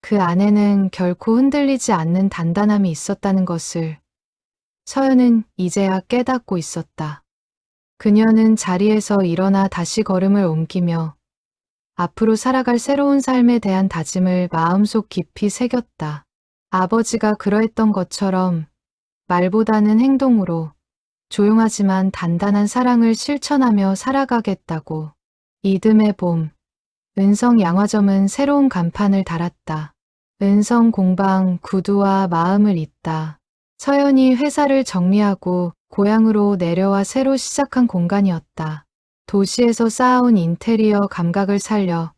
그 안에는 결코 흔들리지 않는 단단함이 있었다는 것을 서연은 이제야 깨닫고 있었다. 그녀는 자리에서 일어나 다시 걸음을 옮기며 앞으로 살아갈 새로운 삶에 대한 다짐을 마음속 깊이 새겼다. 아버지가 그러했던 것처럼 말보다는 행동으로 조용하지만 단단한 사랑을 실천하며 살아가겠다고. 이듬해 봄, 은성 양화점은 새로운 간판을 달았다. 은성 공방 구두와 마음을 잇다. 서연이 회사를 정리하고 고향으로 내려와 새로 시작한 공간이었다. 도시에서 쌓아온 인테리어 감각을 살려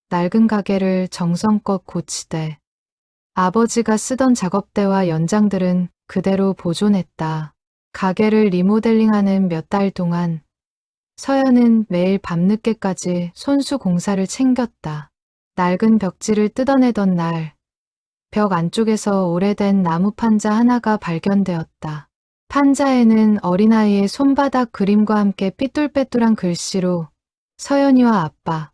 낡은 가게를 정성껏 고치되 아버지가 쓰던 작업대와 연장들은 그대로 보존했다. 가게를 리모델링하는 몇 달 동안 서연은 매일 밤늦게까지 손수 공사를 챙겼다. 낡은 벽지를 뜯어내던 날, 벽 안쪽에서 오래된 나무 판자 하나가 발견되었다. 판자에는 어린아이의 손바닥 그림과 함께 삐뚤빼뚤한 글씨로 서연이와 아빠,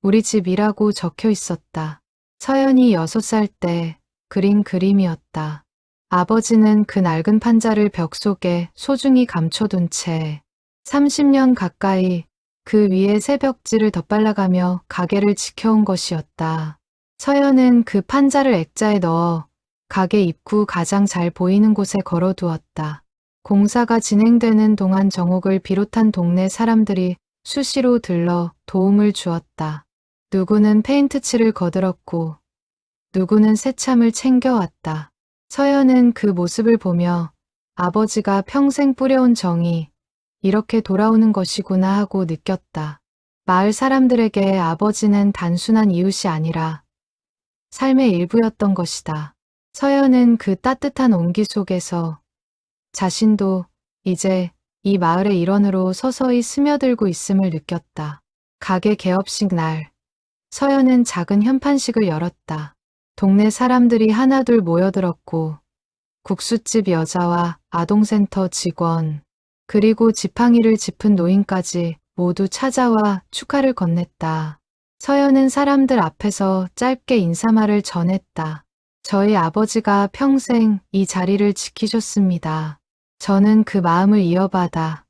우리 집이라고 적혀 있었다. 서연이 6살 때 그린 그림이었다. 아버지는 그 낡은 판자를 벽 속에 소중히 감춰둔 채 30년 가까이 그 위에 새 벽지를 덧발라가며 가게를 지켜온 것이었다. 서연은 그 판자를 액자에 넣어 가게 입구 가장 잘 보이는 곳에 걸어두었다. 공사가 진행되는 동안 정옥을 비롯한 동네 사람들이 수시로 들러 도움을 주었다. 누구는 페인트칠을 거들었고 누구는 새참을 챙겨왔다. 서연은 그 모습을 보며 아버지가 평생 뿌려온 정이 이렇게 돌아오는 것이구나 하고 느꼈다. 마을 사람들에게 아버지는 단순한 이웃이 아니라 삶의 일부였던 것이다. 서연은 그 따뜻한 온기 속에서 자신도 이제 이 마을의 일원으로 서서히 스며들고 있음을 느꼈다. 가게 개업식 날, 서연은 작은 현판식을 열었다. 동네 사람들이 하나둘 모여들었고 국수집 여자와 아동센터 직원, 그리고 지팡이를 짚은 노인까지 모두 찾아와 축하를 건넸다. 서연은 사람들 앞에서 짧게 인사말을 전했다. 저희 아버지가 평생 이 자리를 지키셨습니다. 저는 그 마음을 이어받아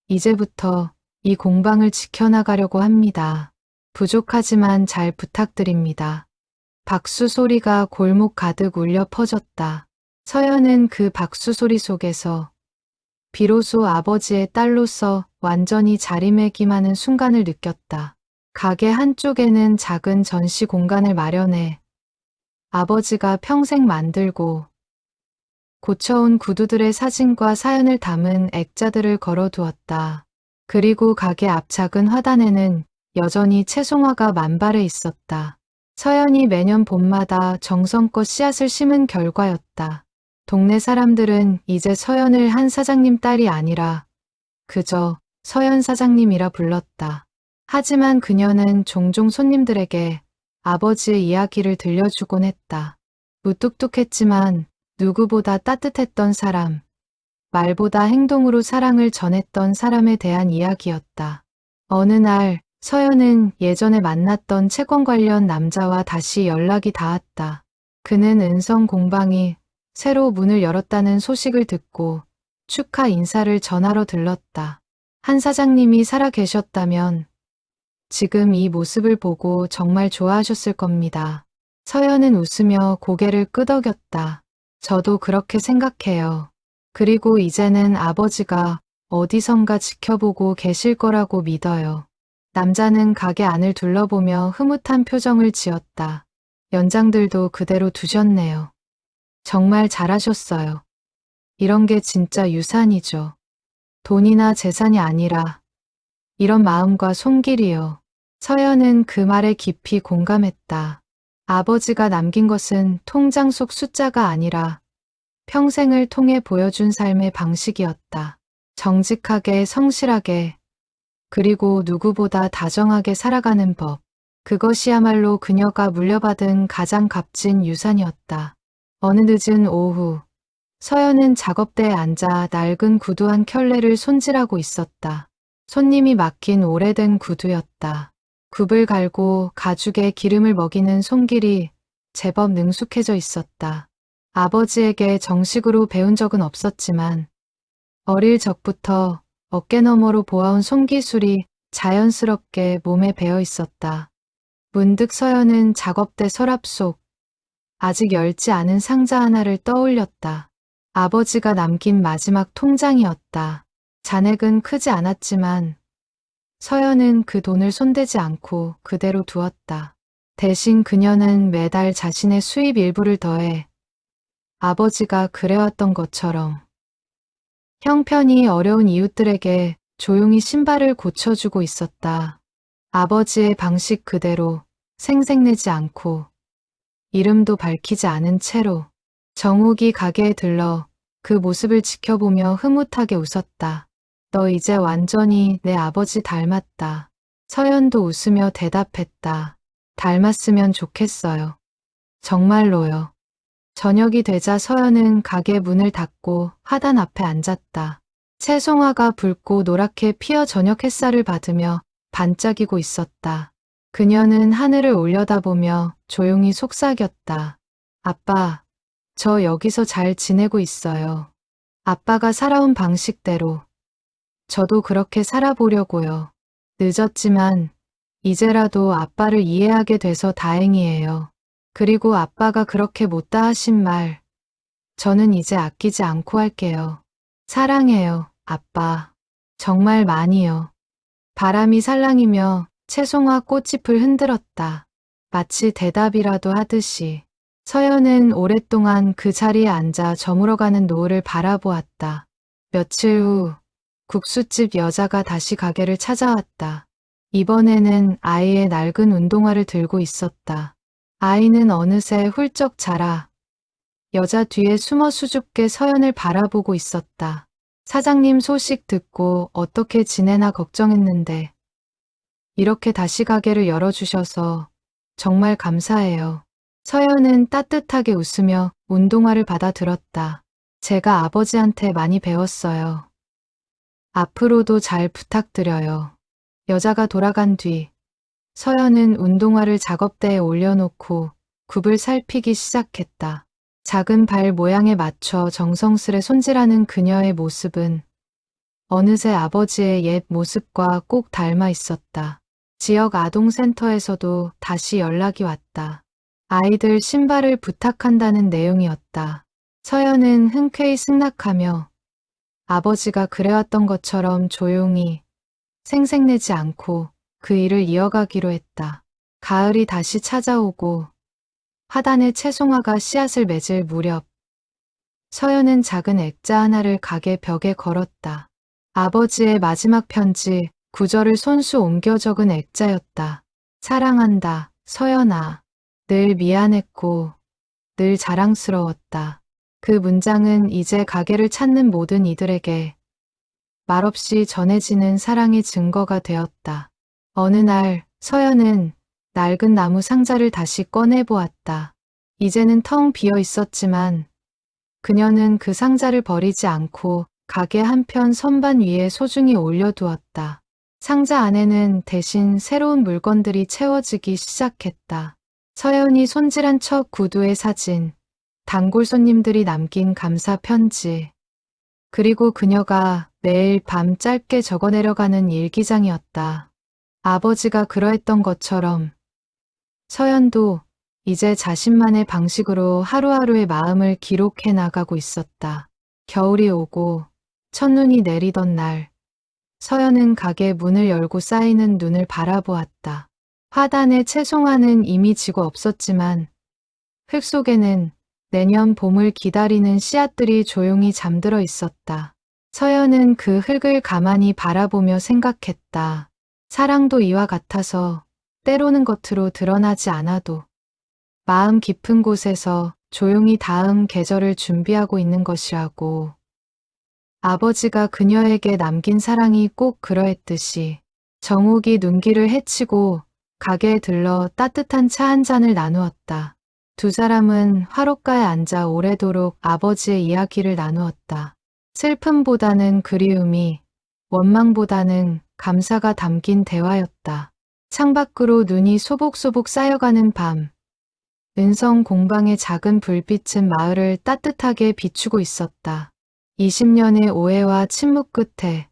이제부터 이 공방을 지켜나가려고 합니다. 부족하지만 잘 부탁드립니다. 박수 소리가 골목 가득 울려 퍼졌다. 서연은 그 박수 소리 속에서 비로소 아버지의 딸로서 완전히 자리매김하는 순간을 느꼈다. 가게 한쪽에는 작은 전시 공간을 마련해 아버지가 평생 만들고 고쳐온 구두들의 사진과 사연을 담은 액자들을 걸어두었다. 그리고 가게 앞 작은 화단에는 여전히 채송화가 만발해 있었다. 서연이 매년 봄마다 정성껏 씨앗을 심은 결과였다. 동네 사람들은 이제 서연을 한 사장님 딸이 아니라 그저 서연 사장님이라 불렀다. 하지만 그녀는 종종 손님들에게 아버지의 이야기를 들려주곤 했다. 무뚝뚝했지만 누구보다 따뜻했던 사람, 말보다 행동으로 사랑을 전했던 사람에 대한 이야기였다. 어느 날 서연은 예전에 만났던 채권 관련 남자와 다시 연락이 닿았다. 그는 은성 공방이 새로 문을 열었다는 소식을 듣고 축하 인사를 전하러 들렀다. 한 사장님이 살아 계셨다면 지금 이 모습을 보고 정말 좋아하셨을 겁니다. 서연은 웃으며 고개를 끄덕였다. 저도 그렇게 생각해요. 그리고 이제는 아버지가 어디선가 지켜보고 계실 거라고 믿어요. 남자는 가게 안을 둘러보며 흐뭇한 표정을 지었다. 연장들도 그대로 두셨네요. 정말 잘하셨어요. 이런 게 진짜 유산이죠. 돈이나 재산이 아니라 이런 마음과 손길이요. 서연은 그 말에 깊이 공감했다. 아버지가 남긴 것은 통장 속 숫자가 아니라 평생을 통해 보여준 삶의 방식이었다. 정직하게, 성실하게, 그리고 누구보다 다정하게 살아가는 법. 그것이야말로 그녀가 물려받은 가장 값진 유산이었다. 어느 늦은 오후, 서연은 작업대에 앉아 낡은 구두 한 켤레를 손질하고 있었다. 손님이 맡긴 오래된 구두였다. 굽을 갈고 가죽에 기름을 먹이는 손길이 제법 능숙해져 있었다. 아버지에게 정식으로 배운 적은 없었지만 어릴 적부터 어깨너머로 보아온 손기술이 자연스럽게 몸에 배어 있었다. 문득 서연은 작업대 서랍 속 아직 열지 않은 상자 하나를 떠올렸다. 아버지가 남긴 마지막 통장이었다. 잔액은 크지 않았지만 서연은 그 돈을 손대지 않고 그대로 두었다. 대신 그녀는 매달 자신의 수입 일부를 더해 아버지가 그래왔던 것처럼 형편이 어려운 이웃들에게 조용히 신발을 고쳐주고 있었다. 아버지의 방식 그대로 생색내지 않고 이름도 밝히지 않은 채로. 정욱이 가게에 들러 그 모습을 지켜보며 흐뭇하게 웃었다. 너 이제 완전히 내 아버지 닮았다. 서연도 웃으며 대답했다. 닮았으면 좋겠어요. 정말로요. 저녁이 되자 서연은 가게 문을 닫고 화단 앞에 앉았다. 채송화가 붉고 노랗게 피어 저녁 햇살을 받으며 반짝이고 있었다. 그녀는 하늘을 올려다보며 조용히 속삭였다. 아빠, 저 여기서 잘 지내고 있어요. 아빠가 살아온 방식대로. 저도 그렇게 살아보려고요. 늦었지만 이제라도 아빠를 이해하게 돼서 다행이에요. 그리고 아빠가 그렇게 못다 하신 말, 저는 이제 아끼지 않고 할게요. 사랑해요, 아빠. 정말 많이요. 바람이 살랑이며 채송화 꽃잎을 흔들었다. 마치 대답이라도 하듯이. 서연은 오랫동안 그 자리에 앉아 저물어가는 노을을 바라보았다. 며칠 후 국수집 여자가 다시 가게를 찾아왔다. 이번에는 아이의 낡은 운동화를 들고 있었다. 아이는 어느새 훌쩍 자라 여자 뒤에 숨어 수줍게 서연을 바라보고 있었다. 사장님 소식 듣고 어떻게 지내나 걱정했는데 이렇게 다시 가게를 열어주셔서 정말 감사해요. 서연은 따뜻하게 웃으며 운동화를 받아 들었다. 제가 아버지한테 많이 배웠어요. 앞으로도 잘 부탁드려요. 여자가 돌아간 뒤 서연은 운동화를 작업대에 올려놓고 굽을 살피기 시작했다. 작은 발 모양에 맞춰 정성스레 손질하는 그녀의 모습은 어느새 아버지의 옛 모습과 꼭 닮아 있었다. 지역 아동센터에서도 다시 연락이 왔다. 아이들 신발을 부탁한다는 내용이었다. 서연은 흔쾌히 승낙하며 아버지가 그래왔던 것처럼 조용히 생색내지 않고 그 일을 이어가기로 했다. 가을이 다시 찾아오고 화단에 채송화가 씨앗을 맺을 무렵 서연은 작은 액자 하나를 가게 벽에 걸었다. 아버지의 마지막 편지 9절을 손수 옮겨 적은 액자였다. 사랑한다, 서연아. 늘 미안했고 늘 자랑스러웠다. 그 문장은 이제 가게를 찾는 모든 이들에게 말없이 전해지는 사랑의 증거가 되었다. 어느 날 서연은 낡은 나무 상자를 다시 꺼내보았다. 이제는 텅 비어 있었지만 그녀는 그 상자를 버리지 않고 가게 한편 선반 위에 소중히 올려두었다. 상자 안에는 대신 새로운 물건들이 채워지기 시작했다. 서연이 손질한 첫 구두의 사진, 단골 손님들이 남긴 감사 편지, 그리고 그녀가 매일 밤 짧게 적어 내려가는 일기장이었다. 아버지가 그러했던 것처럼 서연도 이제 자신만의 방식으로 하루하루의 마음을 기록해 나가고 있었다. 겨울이 오고 첫눈이 내리던 날, 서연은 가게 문을 열고 쌓이는 눈을 바라보았다. 화단의 채송화는 이미 지고 없었지만 흙 속에는 내년 봄을 기다리는 씨앗들이 조용히 잠들어 있었다. 서연은 그 흙을 가만히 바라보며 생각했다. 사랑도 이와 같아서 때로는 겉으로 드러나지 않아도 마음 깊은 곳에서 조용히 다음 계절을 준비하고 있는 것이라고. 아버지가 그녀에게 남긴 사랑이 꼭 그러했듯이 정욱이 눈길을 헤치고 가게에 들러 따뜻한 차 한 잔을 나누었다. 두 사람은 화롯가에 앉아 오래도록 아버지의 이야기를 나누었다. 슬픔보다는 그리움이, 원망보다는 감사가 담긴 대화였다. 창밖으로 눈이 소복소복 쌓여가는 밤, 은성 공방의 작은 불빛은 마을을 따뜻하게 비추고 있었다. 20년의 오해와 침묵 끝에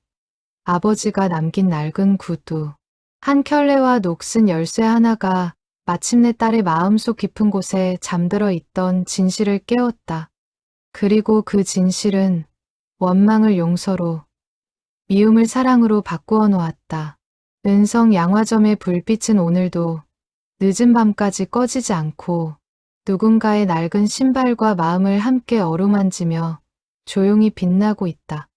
아버지가 남긴 낡은 구두, 한 켤레와 녹슨 열쇠 하나가 마침내 딸의 마음속 깊은 곳에 잠들어 있던 진실을 깨웠다. 그리고 그 진실은 원망을 용서로, 미움을 사랑으로 바꾸어 놓았다. 은성 양화점의 불빛은 오늘도 늦은 밤까지 꺼지지 않고 누군가의 낡은 신발과 마음을 함께 어루만지며 조용히 빛나고 있다.